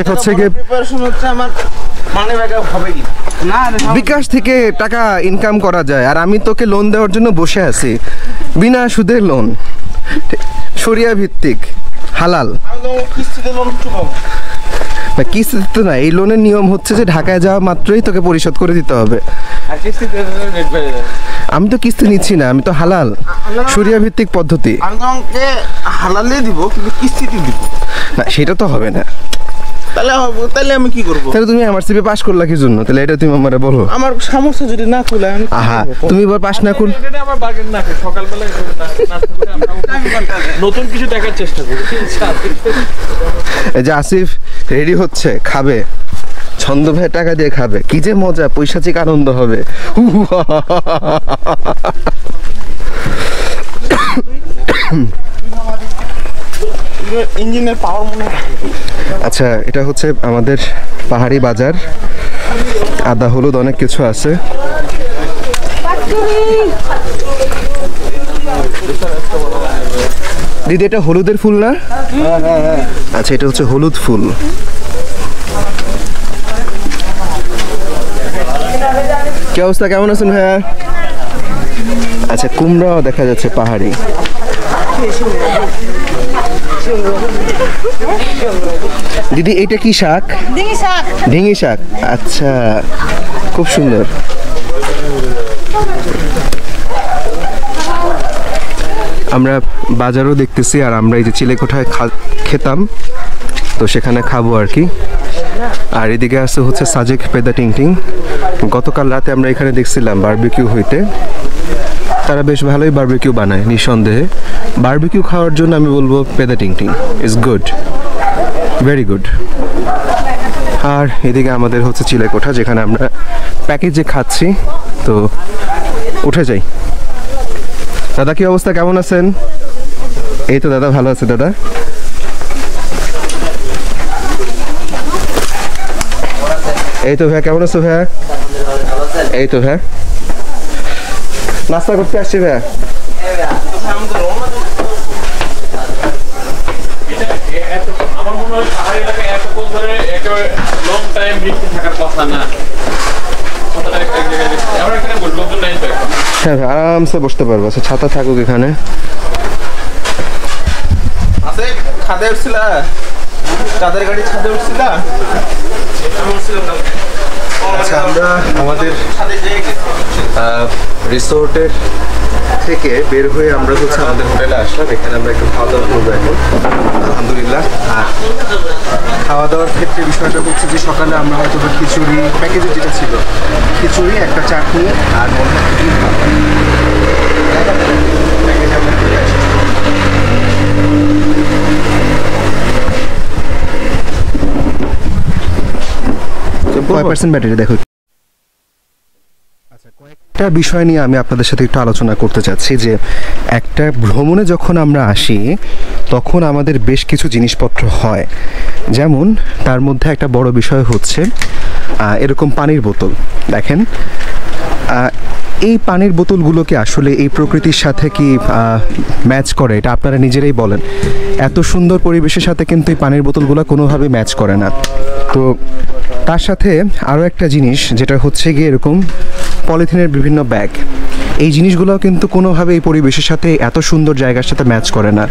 S3: হচ্ছে গিয়ে
S5: প্রিপারেশন হচ্ছে আমার মানে ব্যাকআপ হবে কি না।
S3: বিকাশ থেকে টাকা ইনকাম করা যায়, আর আমি তোকে লোন দেওয়ার জন্য বসে আছি, বিনা সুদে লোন, শরিয়া ভিত্তিক, হালাল।
S5: কিস্তিতে লোন চুকাবো
S3: না, কিস্তিতে তো না, এই লোনের নিয়ম হচ্ছে যে ঢাকায় যাওয়া মাত্রই তোকে পরিশোধ করে দিতে হবে।
S5: আর কিস্তিতে রেট বেড়ে যাবে।
S3: আমি তো কিস্তি নিচ্ছি না, আমি তো হালাল, শরিয়া ভিত্তিক পদ্ধতি।
S5: আমি তোমাকে হালালে দিব, কিন্তু কিস্তিতে দিব
S3: না, সেটা তো হবে না।
S5: তাহলে আমি কি করব?
S1: তাহলে তুমি আমার সিপি পাস করলা কি জন্য? তাহলে এটা তুমি আমারে বলো।
S5: আমার সামর্থ্য যদি না খুলে আমি
S1: আহা, তুমি এবার পাস না করলে
S2: এটা আমার বাগের না সকালবেলা আমরা নতুন কিছু দেখার চেষ্টা করি।
S1: এই যে আসিফ রেডি হচ্ছে, খাবে, ছন্দ ভাই টাকা দিয়ে খাবে, কি যে মজা, পৈশাচিক আনন্দ হবে।
S5: ইঞ্জিনের পাওয়ার মনে হয়।
S1: আচ্ছা, এটা হচ্ছে আমাদের পাহাড়ি বাজার, আদা হলুদ অনেক কিছু আছে। দিদি এটা হলুদের ফুল না? আচ্ছা, এটা হচ্ছে হলুদ ফুল। কি অবস্থা, কেমন আছেন ভাইয়া? আচ্ছা, কুমড়াও দেখা যাচ্ছে পাহাড়ি। দিদি এটা কি শাক?
S7: ডিঙি শাক।
S1: ঢিঙি শাক, আচ্ছা, খুব সুন্দর। আমরা বাজারও দেখতেছি, আর আমরা এই যে চিলেকোঠায় খেতাম, তো সেখানে খাবো আর কি। আর এদিকে আছে হচ্ছে সাজেক পেদা টিংটিং। গতকাল রাতে আমরা এখানে দেখছিলাম বারবিকিউ হইতে, তারা বেশ ভালোই বারবিকিউ বানায় নিঃসন্দেহে। বারবিকিউ খাওয়ার জন্য আমি বলবো পেদা Tingting is good, very good. আর এদিকে আমাদের হচ্ছে চিলেকোঠা, যেখানে আমরা প্যাকেজে খাচ্ছি। তো উঠে যাই। দাদা কি অবস্থা, কেমন আছেন? এই তো দাদা ভালো আছে। দাদা এই তো ভাইয়া, কেমন আছো ভাইয়া? এই তো ভাইয়া, নাস্তা করতে আসছি ভাইয়া।
S2: আমার মনে হয় পাহাড়ি এলাকায় এতক্ষণ ধরে একেবারে লং টাইম বৃষ্টি থাকার কথা না। কথাটা এক জায়গায় দেখছি। আমরা এখানে লোকজন নাই তো এখন।
S1: হ্যাঁ ভাই, আরামসে বসতে পারবো। আচ্ছা, ছাতা থাকুক এখানে।
S5: আছে ছাদে উঠছিলা? চাঁদের গাড়ি ছাদে উঠছিলা?
S1: আচ্ছা, আমরা আমাদের রিসোর্টের থেকে বের হয়ে আমরা হচ্ছে আমাদের হোটেলে আসলাম। এখানে আমরা একটু খাওয়া দাওয়া করবো এখন, আলহামদুলিল্লাহ। আর খাওয়া দাওয়ার ক্ষেত্রে বিষয়টা হচ্ছে যে সকালে আমরা হয়তো খিচুড়ি, প্যাকেজে যেটা ছিল খিচুড়ি, একটা চাটনি, আর মনে হয় ডিম ভাত। প্যাকেজে আমরা চলে আসি। কয় পার্সেন্ট ব্যাটারি দেখো। আচ্ছা, কয়েকটা বিষয় নিয়ে আমি আপনাদের সাথে একটু আলোচনা করতে চাচ্ছি। যে একটা ভ্রমণে যখন আমরা আসি, তখন আমাদের বেশ কিছু জিনিসপত্র হয়। যেমন তার মধ্যে একটা বড় বিষয় হচ্ছে এরকম পানির বোতল। দেখেন, এই পানির বোতলগুলোকে আসলে এই প্রকৃতির সাথে কি ম্যাচ করে, এটা আপনারা নিজেরাই বলেন। এত সুন্দর পরিবেশের সাথে কিন্তু এই পানির বোতলগুলো কোনোভাবে ম্যাচ করে না। তো তার সাথে আরও একটা জিনিস, যেটা হচ্ছে গিয়ে এরকম পলিথিনের বিভিন্ন ব্যাগ, এই জিনিসগুলোও কিন্তু কোনোভাবে এই পরিবেশের সাথে, এত সুন্দর জায়গার সাথে ম্যাচ করে না।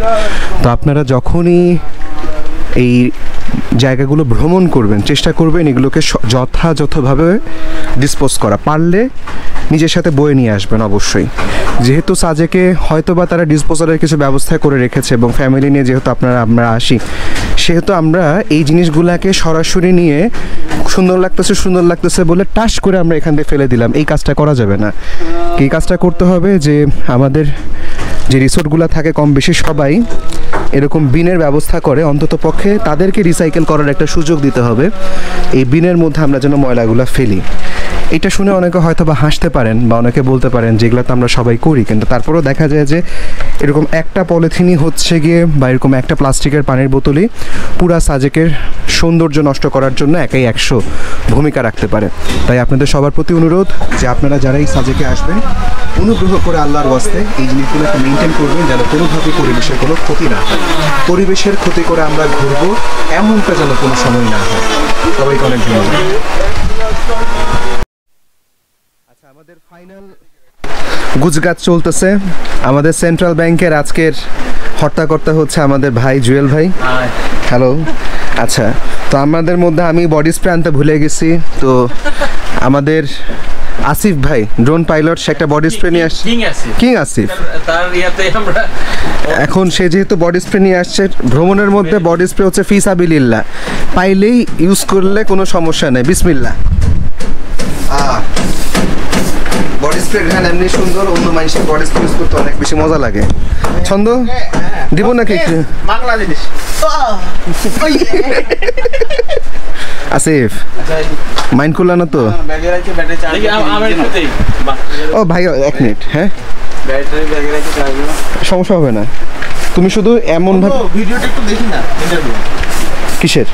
S1: তো আপনারা যখনই এই জায়গাগুলো ভ্রমণ করবেন, চেষ্টা করবেন এগুলোকে যথাযথভাবে ডিসপোজ করা, পারলে নিজের সাথে বয়ে নিয়ে আসবেন অবশ্যই। যেহেতু সাজেকে হয়তো বা তারা ডিসপোজালের কিছু ব্যবস্থা করে রেখেছে, এবং ফ্যামিলি নিয়ে যেহেতু আমরা আসি, সেহেতু আমরা এই জিনিসগুলোকে সরাসরি নিয়ে সুন্দর লাগতেছে বলে টাস করে আমরা এখান থেকে ফেলে দিলাম। এই কাজটা করা যাবে না। এই কাজটা করতে হবে যে আমাদের যে রিসোর্টগুলো থাকে কম বেশি সবাই এরকম বিনের ব্যবস্থা করে, অন্তত পক্ষে তাদেরকে রিসাইকেল করার একটা সুযোগ দিতে হবে। এই বিনের মধ্যে আমরা যেন ময়লাগুলো ফেলি। এটা শুনে অনেকে হয়তো বা হাসতে পারেন, বা অনেকে বলতে পারেন যেগুলো তো আমরা সবাই করি, কিন্তু তারপরেও দেখা যায় যে এরকম একটা পলিথিনই হচ্ছে গিয়ে, বা এরকম একটা প্লাস্টিকের পানির বোতলই পুরা সাজেকের সৌন্দর্য নষ্ট করার জন্য একাই 100 ভূমিকা রাখতে পারে। তাই আপনাদের সবার প্রতি অনুরোধ যে আপনারা যারা এই সাজেকে আসবেন, অনুগ্রহ করে আল্লাহর ওয়াস্তে এই জিনিসগুলোকে মেনটেন করবেন, যেন কোনোভাবে পরিবেশের কোনো ক্ষতি না হয়। পরিবেশের ক্ষতি করে আমরা ঘুরবো এমনটা যেন কোনো সময় না হয়। সবাইকে অনেক ধন্যবাদ। আচ্ছা, আমাদের ফাইনাল গুজগাছ চলতেছে। আমাদের সেন্ট্রাল ব্যাংকের আজকের হর্তাকর্তা হচ্ছে আমাদের ভাই জুয়েল ভাই। হ্যালো। আচ্ছা, তো আমাদের মধ্যে আমি বডি স্প্রে আনতে ভুলে গেছি, তো আমাদের আসিফ ভাই ড্রোন পাইলট, সে একটা বডি স্প্রে নিয়ে আসছে। কিং আসিফ,
S2: তার ইয়াতে আমরা
S1: এখন সে যেহেতু বডি স্প্রে নিয়ে আসছে, ভ্রমণের মধ্যে বডি স্প্রে হচ্ছে ফিসাবিলিল্লাহ,
S3: পাইলেই ইউজ করলে কোনো সমস্যা নেই। বিসমিল্লাহ। বডি স্প্রে ঘ্রাণ এমনি সুন্দর, অন্য মানুষের বডি স্প্রে ইউজ করতে অনেক বেশি মজা লাগে। ছন্দ দিব নাকি একটু?
S5: বাংলা জিনিস
S3: আসিফ মাইন্ড করলা না তো?
S5: ব্যাগে রাখছে, ব্যাটারি চার্জ
S3: ও ভাই এক মিনিট, হ্যাঁ
S5: ব্যাটারি ব্যাগে রাখছে চার্জ
S3: সমস্যা হবে না। তুমি শুধু এমন ভাবে
S5: ভিডিওটা একটু দেখি না ইন্টারভিউ
S3: কিসের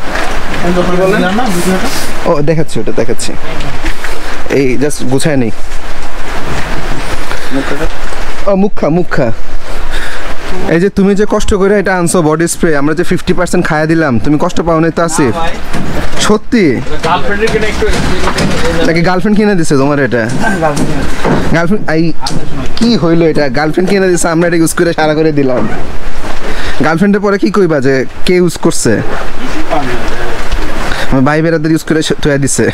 S5: বলেন না ভিডিওটা
S3: ও দেখাচ্ছি, ওটা দেখাচ্ছি। এই জাস্ট গুছায় নেই। ও মুখা এই যে তুমি যে কষ্ট করে এটা আনছো বডি স্প্রে, আমরা যে 50% খায়া দিলাম, তুমি কষ্ট পাও না তো? আসিফ সত্যি
S2: গার্লফ্রেন্ডের কিনে একটু
S3: নাকি গার্লফ্রেন্ড কিনে দিছে তোমার এটা? গার্লফ্রেন্ড আই কি হইলো এটা? গার্লফ্রেন্ড কিনে দিছে, আমরা এটা ইউজ করে সারা করে দিলাম। গার্লফ্রেন্ডের পরে কি কইবা যে কে ইউজ করছে? আমার ভাই বেরাদের ইউজ করে থুয়া দিছে।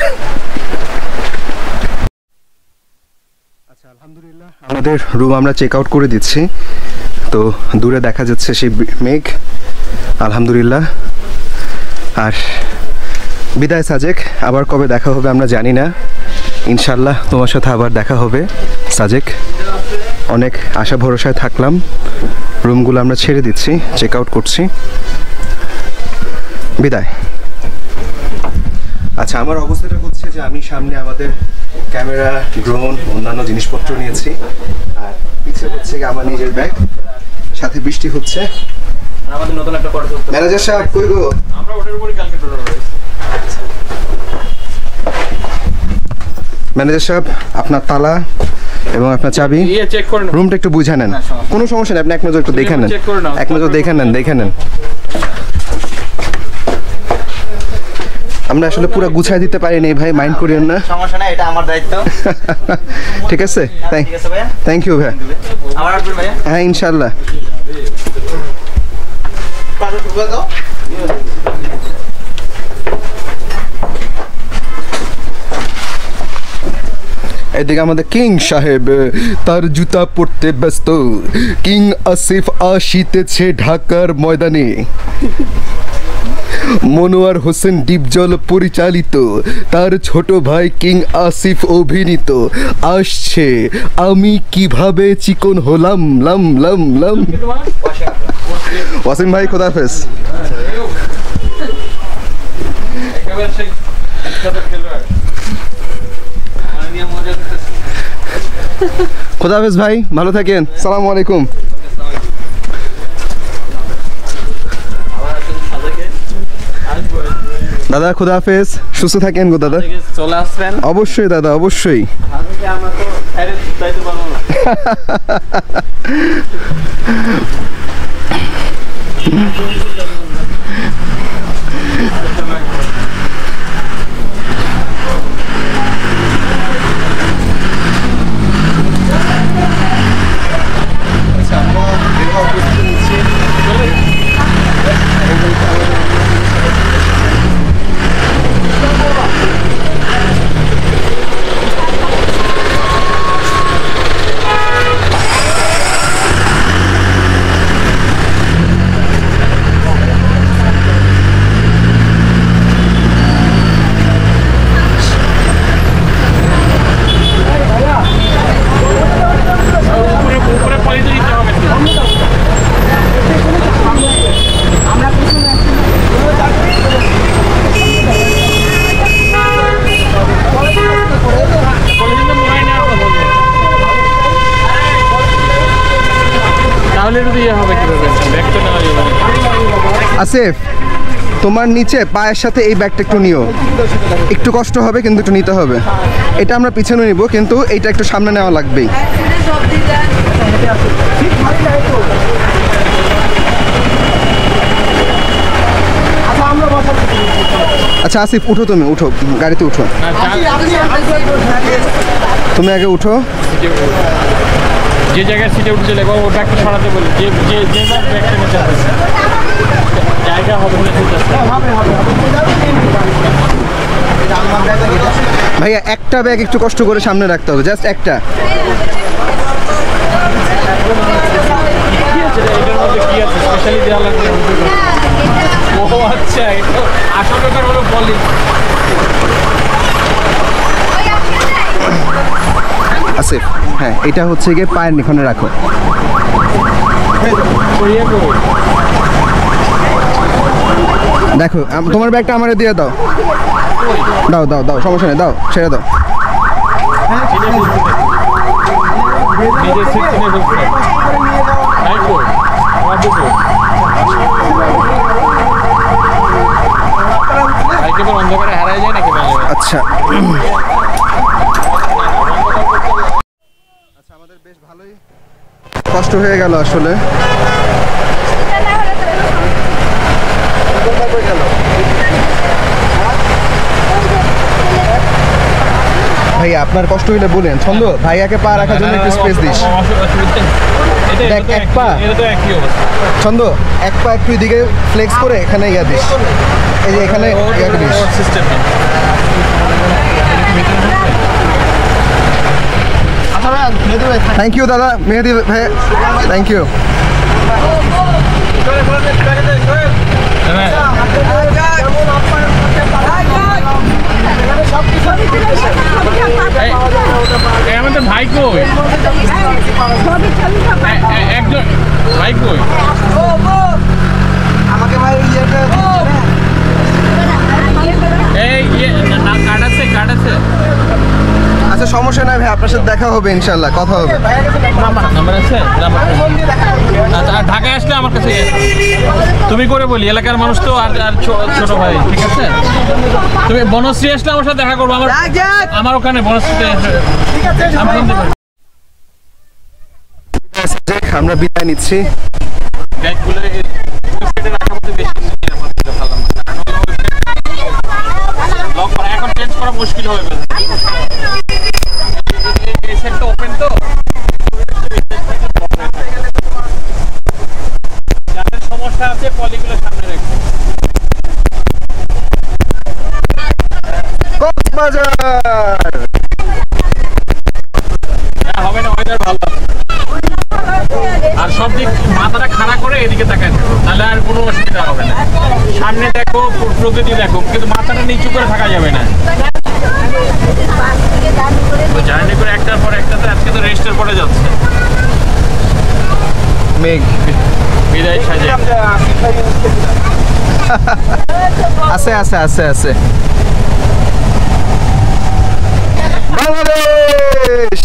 S3: আচ্ছা আলহামদুলিল্লাহ আমাদের রুম আমরা চেক আউট করে দিচ্ছি। তো দূরে দেখা যাচ্ছে সেই মেঘ, আলহামদুলিল্লাহ। আর বিদায় সাজেক, আবার কবে দেখা হবে আমরা জানি না। ইনশাল্লাহ তোমার সাথে আবার দেখা হবে সাজেক। অনেক আশা ভরসায় থাকলাম। রুমগুলো আমরা ছেড়ে দিচ্ছি, চেক আউট করছি। বিদায়। আচ্ছা আমার অবস্থাটা হচ্ছে যে আমি সামনে আমাদের ক্যামেরা, ড্রোন, অন্যান্য জিনিসপত্র নিয়েছি, আর পিছে হচ্ছে আমার নিজের ব্যাগ, সাথে বৃষ্টি হচ্ছে।
S5: আমাদের নতুন একটা পড়া চলছে।
S3: ম্যানেজার সাহেব কই গো?
S2: আমরা ওটার উপরে কালকে ডোর রয়েছে।
S3: ম্যানেজার সাহেব আপনার তালা এবং আপনার চাবি,
S2: চেক করে নাও।
S3: রুমটা একটু বুঝে নেন। কোনো সমস্যা নেই, আপনি এক নজর একটু দেখে নেন,
S2: check করে নাও।
S3: এক নজর দেখে নেন। আমরা আসলে পুরো গুছাই দিতে পারিনি ভাই, মাইন্ড করিয়েন না।
S5: সমস্যা নাই, এটা আমার দায়িত্ব।
S3: ঠিক আছে,
S5: ঠিক আছে ভাইয়া,
S3: থ্যাংক ইউ ভাই।
S5: আমার আসবেন ভাইয়া।
S3: হ্যাঁ ইনশাল্লাহ।
S5: পারো ঢুকা দাও।
S3: এদিকে আমাদের কিং সাহেব তার জুতা পরতে ব্যস্ত। কিং আসিফ আসিতেছে ঢাকার ময়দানে। মনোয়ার হোসেন ডিপজল পরিচালিত, তার ছোট ভাই কিং আসিফ অভিনীত আসছে আমি কিভাবে চিকন হলাম। লাম লাম লাম। ওয়াসিম ভাই খোদা হাফেজ।
S2: একেবারে সেই একসাথে খেলোয়াড়।
S3: খোদা হাফেজ ভাই, ভালো থাকেন। সালামু আলাইকুম। দাদা খোদা হাফেজ, সুস্থ থাকেন গো দাদা।
S5: চলে আসবেন
S3: অবশ্যই দাদা, অবশ্যই।
S5: আজকে আমরা তো বাইরে যাইতে পারবো না।
S2: উপরে পালিয়ে দিতে হবে। তাহলে দিয়ে হবে কিভাবে? ব্যাগ তো নেওয়া যাবে না।
S3: আসিফ তোমার নিচে পায়ের সাথে এই ব্যাগটা একটু নিও, একটু কষ্ট হবে কিন্তু একটু নিতে হবে। এটা আমরা পিছনে নিব, কিন্তু এইটা একটু সামনে নেওয়া লাগবেই। আচ্ছা আসিফ উঠো, তুমি উঠো, গাড়িতে উঠো, তুমি আগে উঠো।
S2: যে জায়গায় সিটে উঠে চলে ও ব্যাগটা সরাতে বলি, যে যে যে ব্যাগটা নিতে হবে জায়গা হবে বলে
S3: ভাইয়া একটা ব্যাগ একটু কষ্ট করে সামনে রাখতে হবে, জাস্ট একটা।
S2: এটার মধ্যে কি আছে স্পেশালি দেওয়া লাগবে? ও আচ্ছা এটা 800 টাকার হলো পলি।
S3: আসিফ, হ্যাঁ এটা হচ্ছে গিয়ে পায়ের এখানে রাখো। দেখো তোমার ব্যাগটা আমারে দিয়ে দাও। দাও দাও দাও, সমস্যা নেই, দাও, ছেড়ে দাও।
S2: নিজের সিট কিনে ফেলছে। তাই তো বাইকে তো অন্ধকারে হারাই যায় নাকি?
S3: আচ্ছা আচ্ছা, আমাদের বেশ ভালোই কষ্ট হয়ে গেল আসলে। ভাইয়া আপনার কষ্ট হইলে বলেন। ছন্দ ভাইয়াকে পা রাখার জন্য একটু স্পেস দিস। দেখ, এক পা।
S2: এটা তো একই অবস্থা।
S3: ছন্দ এক পা একটু এদিকে ফ্লেক্স করে এখানে ইয়া দিস, এই যে এখানে yeah this.
S2: System
S3: thank you দাদা, মেহেদি ভাই, থ্যাংক ইউ।
S2: আমাদের ভাই কই? একজন ভাই কই?
S1: আমাকে ভাই
S2: এই না, কার্ড আছে, কার্ড আছে।
S3: আচ্ছা সমস্যা নাই ভাই, আপনার সাথে দেখা হবে ইনশাল্লাহ, কথা হবে।
S2: নাম্বার আছে? আচ্ছা, আর ঢাকায় আসলে আমার কাছে তুমি করে বলি, এলাকার মানুষ তো। আর ছোট ভাই, ঠিক আছে? তুমি বনশ্রী আসলে আমার সাথে দেখা করবো। আমার ওখানে বনশ্রীতে
S3: আমরা বিদায় নিচ্ছি।
S2: এখন চেঞ্জ করা মুশকিল হবে। এই সেটটা ওপেন তো, যাদের সমস্যা আছে পলিগুলো সামনে রাখবে।
S3: কক্সবাজার
S2: হবে না, ওয়েদার ভালো আছে। আর সব দিক মাথাটা খাড়া করে এদিকে তাকায় থাকো, তাহলে আর কোনো অসুবিধা হবে না। সামনে দেখো, প্রকৃতি দেখো, কিন্তু মাথাটা নিচু করে থাকা যাবে না। জার্নি করে একটার পর একটা, তো আজকে তো রেস্টের পরে যাচ্ছে।
S3: মেঘ
S2: বিদায় সাজে
S3: আছে আছে আছে আছে। Bangladesh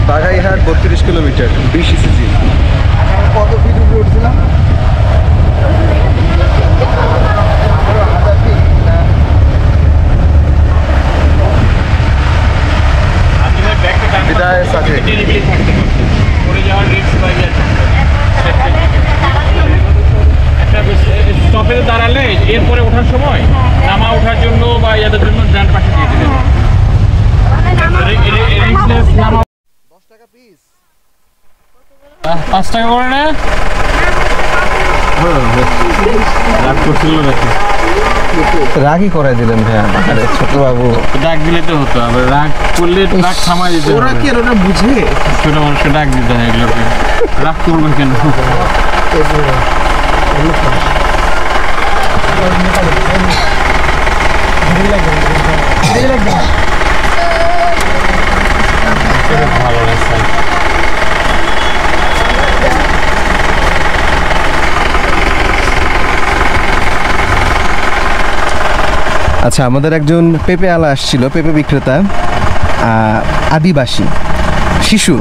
S3: Baghaihat 32 kilometre, 20 ECG. কত ফিট উপরে উঠছিলাম? বিদায় সাথে
S2: একটা স্টপে দাঁড়ালে এরপরে ওঠার সময় নামা ওঠার জন্য বা ইয়াদের জন্য ডান পাশে দিয়ে দিলেন। 5 টাকা করে না? রাগ করছিল নাকি?
S3: রাগই করে দিলেন ভাইয়া। আরে ছোট বাবু,
S2: ডাক দিলে তো হতো, আবার রাগ করলে রাগ থামাই দিতে হবে।
S3: ওরা কি ওরা বুঝে?
S2: ছোট মানুষকে ডাক দিতে হয় এগুলোকে, রাগ করবে কেন? ভালো লাগছে।
S3: আচ্ছা, আমাদের একজন পেঁপে আলা আসছিল, পেঁপে বিক্রেতা, আদিবাসী শিশু।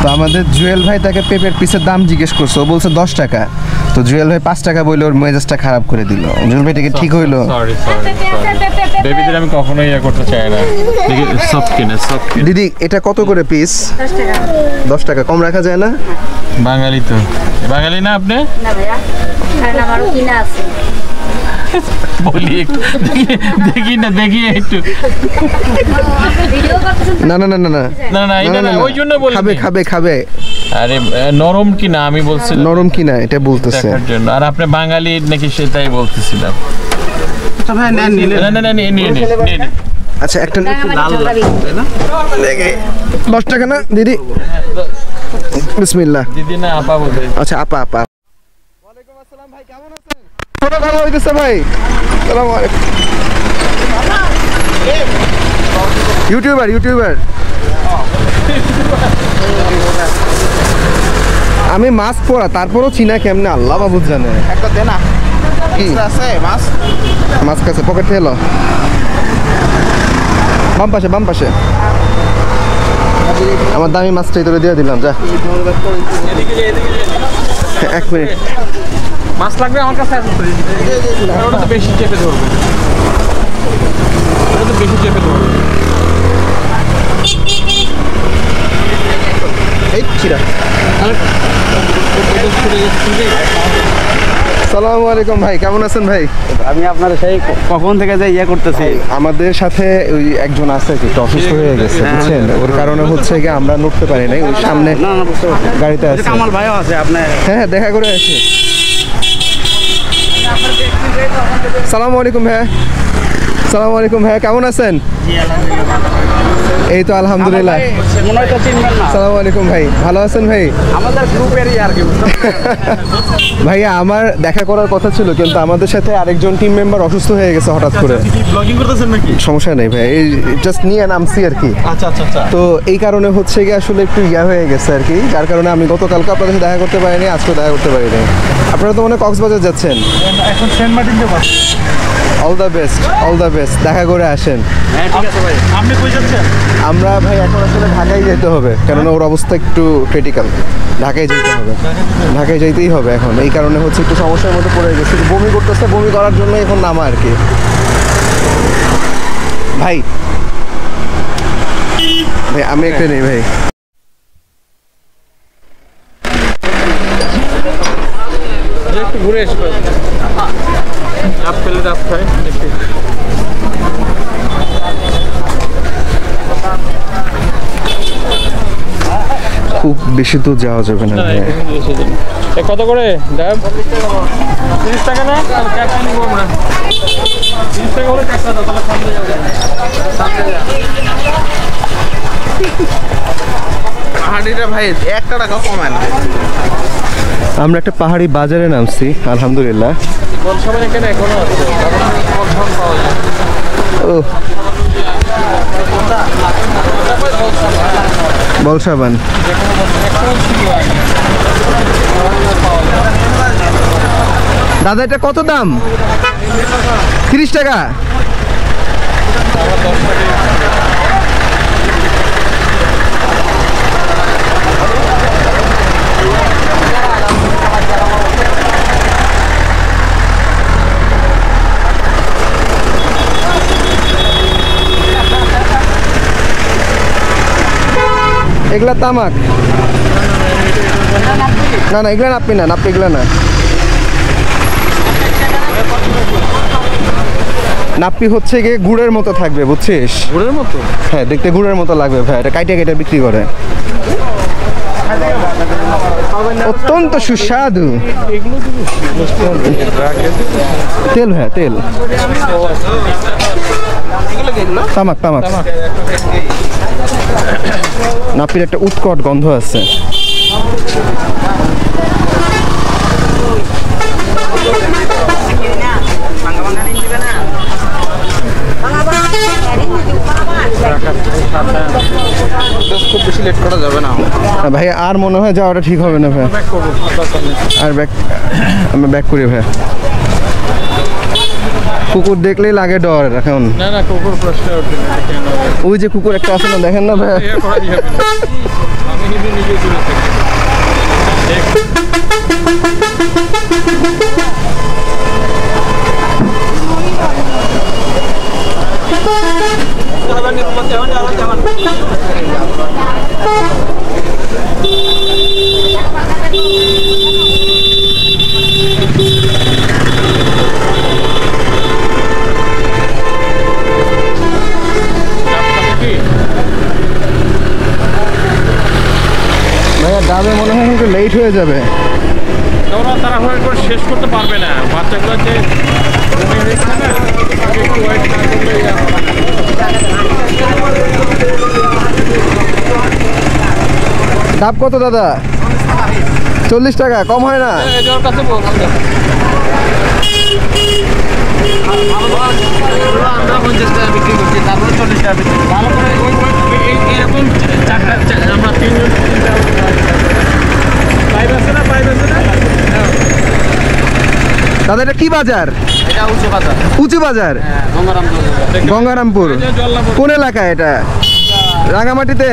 S3: তো আমাদের জুয়েল ভাই তাকে পেঁপের পিসের দাম জিজ্ঞেস করছে, ও বলছে 10 টাকা। তো জুয়েল ভাই 5 টাকা বলে ওর মেজাজটা খারাপ করে দিল। জুয়েল ভাই থেকে ঠিক হইলো?
S2: সরি সরি সরি, বেবিদের আমি কখনোই ইয়ে করতে চাই না। দেখি সব কিনে, সব কিনে।
S3: দিদি এটা কত করে পিস? 10 টাকা। কম রাখা যায় না?
S2: বাঙালি তো, বাঙালি না আপনি?
S7: না ভাইয়া, কারণ আমারও কিনা আছে।
S2: বলি একটু দেখি একটু
S1: না না না না না
S2: না না এটা না ওই জন্য বলি
S1: খাবে খাবে খাবে
S2: আরে নরম কি না আমি বলছি
S1: নরম কি না এটা বলতেছে
S2: দেখার জন্য আর আপনি বাঙালি নাকি সেটাই বলতেছিলাম না নিয়ে
S1: আচ্ছা একটা লাল না 10 টাকা না দিদি বিসমিল্লাহ
S2: দিদি না আপা বলে
S1: আচ্ছা আপা ওয়ালাইকুম আসসালাম ভাই কেমন আছেন ছোট ভালো হইতেছে ভাই আসসালামু আলাইকুম ইউটিউবার আমি মাস্ক পরা তারপরও চিনা কেমনে আল্লাহ বাবু জানে
S5: একটা দে না
S1: কি
S5: আছে
S1: মাস্ক আছে পকেট থেকে এলো বাম পাশে আমার দামি মাছটাই তোরে দিয়ে দিলাম যা 1 মিনিট
S2: মাছ লাগবে আমার কাছে আছে ওটা তো বেশি চেপে ধরবে
S1: এই চিরা আসসালামু আলাইকুম ভাই কেমন আছেন ভাই
S5: আমি আপনার সেই কখন থেকে যে ইয়ে করতেছি
S1: আমাদের সাথে ওই একজন আছে কি একটু অসুস্থ হয়ে গেছে বুঝছেন ওর কারণে হচ্ছে কি আমরা নড়তে পারি নাই ওই সামনে
S5: না বুঝতে পারছি
S1: গাড়িতে আছে
S5: কামাল ভাইও আছে আপনি
S1: হ্যাঁ দেখা করে আসি আসসালামু আলাইকুম ভাই কেমন আছেন এই তো আলহামদুলিল্লাহ
S5: মনে হয় তো চিনবেন না
S1: আসসালামু আলাইকুম ভাই ভালো আছেন ভাই
S5: আমাদের গ্রুপেরই আর কি
S1: ভাইয়া আমার দেখা করার কথা ছিল কিন্তু আমাদের সাথে আরেকজন টিম মেম্বার অসুস্থ হয়ে গেছে হঠাৎ করে
S6: ব্লগিং করতেছেন নাকি
S1: সমস্যা নেই ভাই এই জাস্ট নিয়ে নামছি আর কি
S6: আচ্ছা
S1: তো এই কারণে হচ্ছে কি আসলে একটু হয়ে গেছে আর কি যার কারণে আমি গতকালকে আপনাদের সাথে দেখা করতে পারিনি আজকে দেখা করতে পারিনি আপনারা তো মনে কক্সবাজার যাচ্ছেন
S6: এখন সেন্ট মার্টিন যাবেন
S1: অল দ্য বেস্ট দেখা করে আসেন
S5: হ্যাঁ ঠিক আছে ভাই
S6: আপনি কই যাচ্ছেন
S1: আমরা ভাই এখন আসলে ঢাকায় যেতে হবে কেননা ওর অবস্থা একটু ক্রিটিক্যাল ঢাকায় যেতেই হবে এখন এই কারণে হচ্ছে একটু সমস্যার মধ্যে পড়ে গেছে বমি করতেছে বমি করার জন্য এখন নামা আর কি ভাই আমি একটা নেই ভাই
S2: একটু ঘুরে এসে পেলে খায়
S1: খুব বেশি তো যাওয়া যাবে না ভাই
S2: কত করে ডাব 30 টাকা না ক্যাপটা নিব আমরা 30 টাকা হলে ক্যাপটা দাও তাহলে সামনে যাবে
S5: পাহাড়িটা ভাই 1 টাকা কমান
S1: আমরা একটা পাহাড়ি বাজারে নামছি আলহামদুলিল্লাহ
S2: বলসাবান এখানে এখনো আছে বলসাবান পাওয়া যায়
S1: ও বলসাবান দাদা এটা কত দাম 30 টাকা এগুলা তামাক না এগুলা নাপি না এগুলা না নাপ্পি হচ্ছে গিয়ে গুড়ের মতো থাকবে বুঝছিস
S2: গুড়ের মতো
S1: হ্যাঁ দেখতে গুড়ের মতো লাগবে ভাই এটা কাইটা বিক্রি করে অত্যন্ত সুস্বাদু তেল হ্যাঁ তেল তামাক নাপির একটা উৎকট গন্ধ আছে
S5: খুব বেশি লেট করা যাবে না
S1: ভাই আর মনে হয় যাওয়াটা ঠিক হবে না ভাই আর আমি ব্যাক করি ভাই কুকুর দেখলেই লাগে ডর এখন
S2: না কুকুর প্রশ্ন ওঠে না কেন
S1: ওই যে কুকুর একটা আছে না দেখেন না ভাই
S2: আমি নিজে দূরে
S3: হয়ে যাবে।
S2: ওরা তাড়াহুড়ো করে শেষ করতে পারবে না, বাচ্চাগুলো যে বমি হয়েছে না, একটু ওয়েট না করলে
S3: ডাব কত দাদা? 40 টাকা, কম হয় না?
S2: ওর কাছে বলছি আমরা 50 টাকা বিক্রি করছি, তারপরে 40 টাকা বিক্রি করছি। ভালো করে এরকম আমরা 3 জন পাইপ আছে না?
S3: দাদা এটা কি বাজার?
S2: এটা উঁচু বাজার।
S3: উঁচু বাজার,
S2: গঙ্গারামপুর।
S3: গঙ্গারামপুর। কোন এলাকায় এটা? রাঙামাটিতে?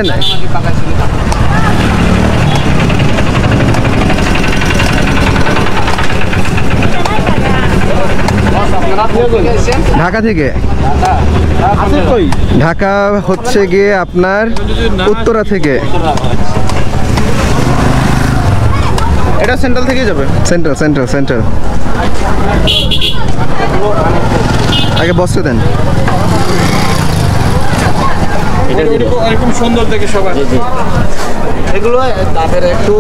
S3: ঢাকা থেকে? ঢাকা হচ্ছে গিয়ে আপনার উত্তরা থেকে।
S5: এটা সেন্ট্রাল থেকেই যাবে।
S3: সেন্ট্রাল আগে বসতে দেন।
S2: এরকম সুন্দর দেখে সবাই
S5: এগুলো তাদের একটু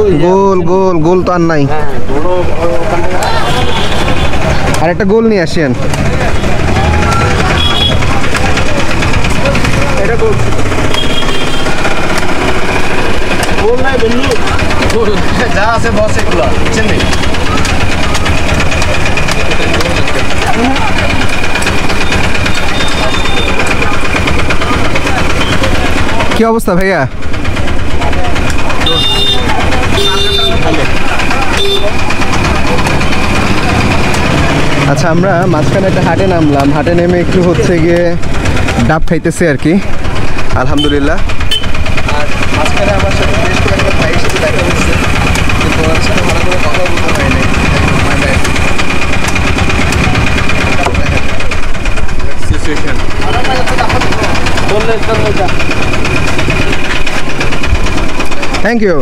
S3: গোল তো আর নাই। আর একটা গোল নিয়ে আসেন।
S5: এটা গোল নাই বন্ধু, যা আছে বস এগুলো চিনি।
S3: কি অবস্থা ভাইয়া? আচ্ছা, আমরা মাঝখানে একটা হাটে নামলাম। হাটে নেমে একটু হচ্ছে গিয়ে ডাব খাইতেছে আর কি, আলহামদুলিল্লাহ। আর মাঝখানে আমার সাথে বেশ কয়েকটা ভাইয়ের সাথে দেখা হচ্ছে, কিন্তু ওর সাথে ভালো করে কথা বলতে হয় নাই। Thank you.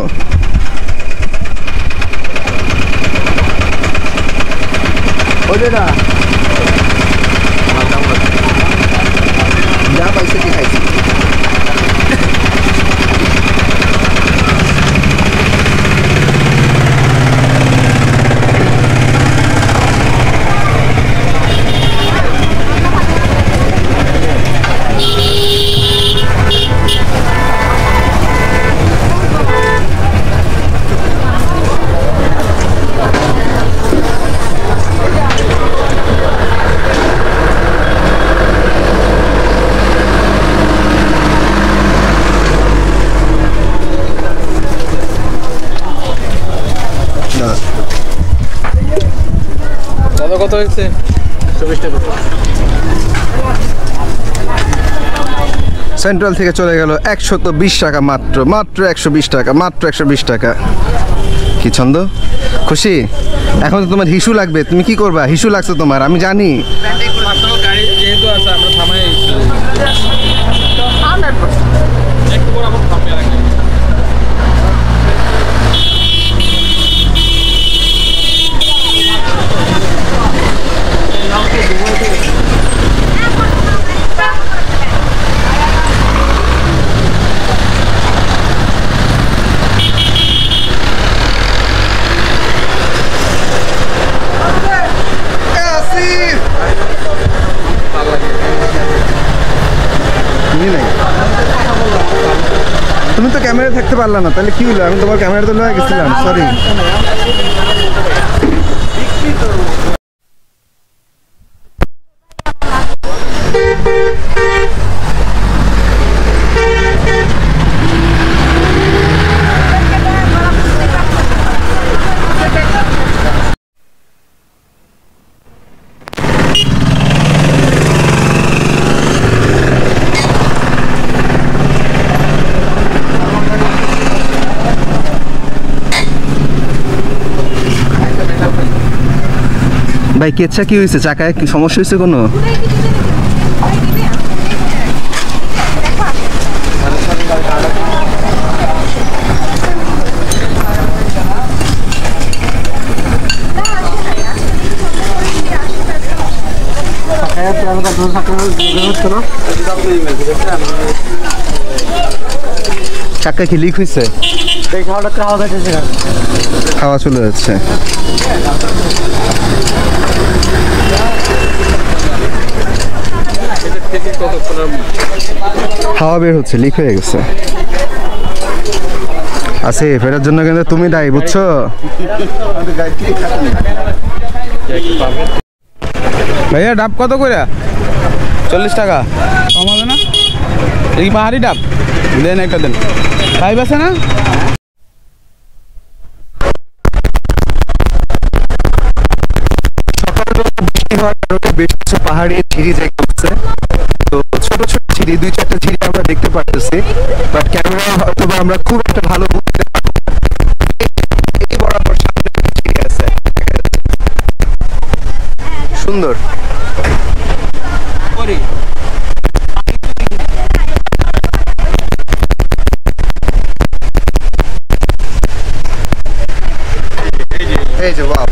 S3: যা পাইছে কি খাইছি।
S2: দাদা কত হয়েছে? 24 টাকা।
S3: সেন্ট্রাল থেকে চলে গেল 120 টাকা, মাত্র 120 টাকা, মাত্র 120 টাকা। কি ছন্দ, খুশি? এখন তো তোমার হিসু লাগবে, তুমি কি করবা? হিসু লাগছে তোমার, আমি জানি।
S2: গাড়ি যেহেতু আছে আমরা থামাই একটু পর আবার থামিয়ে রাখি।
S3: তুমি তো ক্যামেরায় থাকতে পারলা না, তাহলে কি হলো? আমি তোমার ক্যামেরাতে লয়ে গেছিলাম, সরি। ভাই কেচ্ছা কি হয়েছে? চাকায় কি সমস্যা হয়েছে কোনো? চাকা কি লিক হয়েছে? খাওয়া চলে যাচ্ছে। হাওয়া বের হচ্ছে, লিক হয়ে গেছে। আছে ফেরার জন্য কিন্তু তুমি দায়ী, বুঝছো?
S4: ভাইয়া ডাব কত করে? 40 টাকা কম হবে না? এই পাহাড়ি ডাব দেন, একটা দেন। পাইপ আছে না?
S3: বেশ কিছু পাহাড়ি ঝিরি জায়গা আছে, তো ছোট ছোট ঝিরি, 2-4টা ঝিরি আমরা দেখতে পাচ্ছি, বাট ক্যামেরা হয়তো আমরা খুব একটা ভালো বুঝতে পারবো। এই বরাবর সামনে ঝিরি আছে, সুন্দর। এই যে বাহ,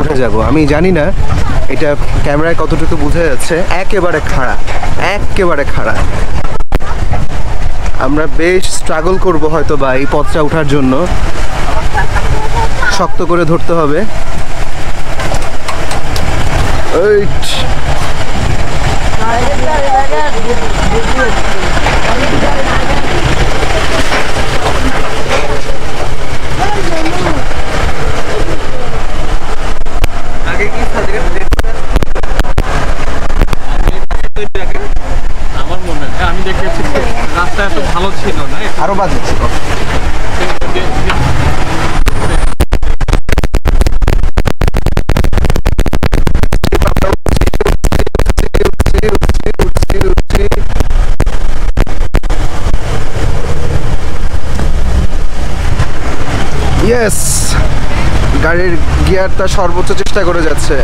S3: উঠে যাব। আমি জানি না এটা ক্যামেরায় কতটুকু বোঝা যাচ্ছে, একেবারে খাড়া, একেবারে খাড়া। আমরা বেশ স্ট্রাগল করব হয়তো বা এই পথটা ওঠার জন্য, শক্ত করে ধরতে হবে।
S2: আমার মনে হয় আমি দেখেছি রাস্তা এত ভালো ছিল না,
S3: আরো বাজে ছিল। ইয়েস, গাড়ির গিয়ারটা সর্বোচ্চ চেষ্টা করে যাচ্ছে।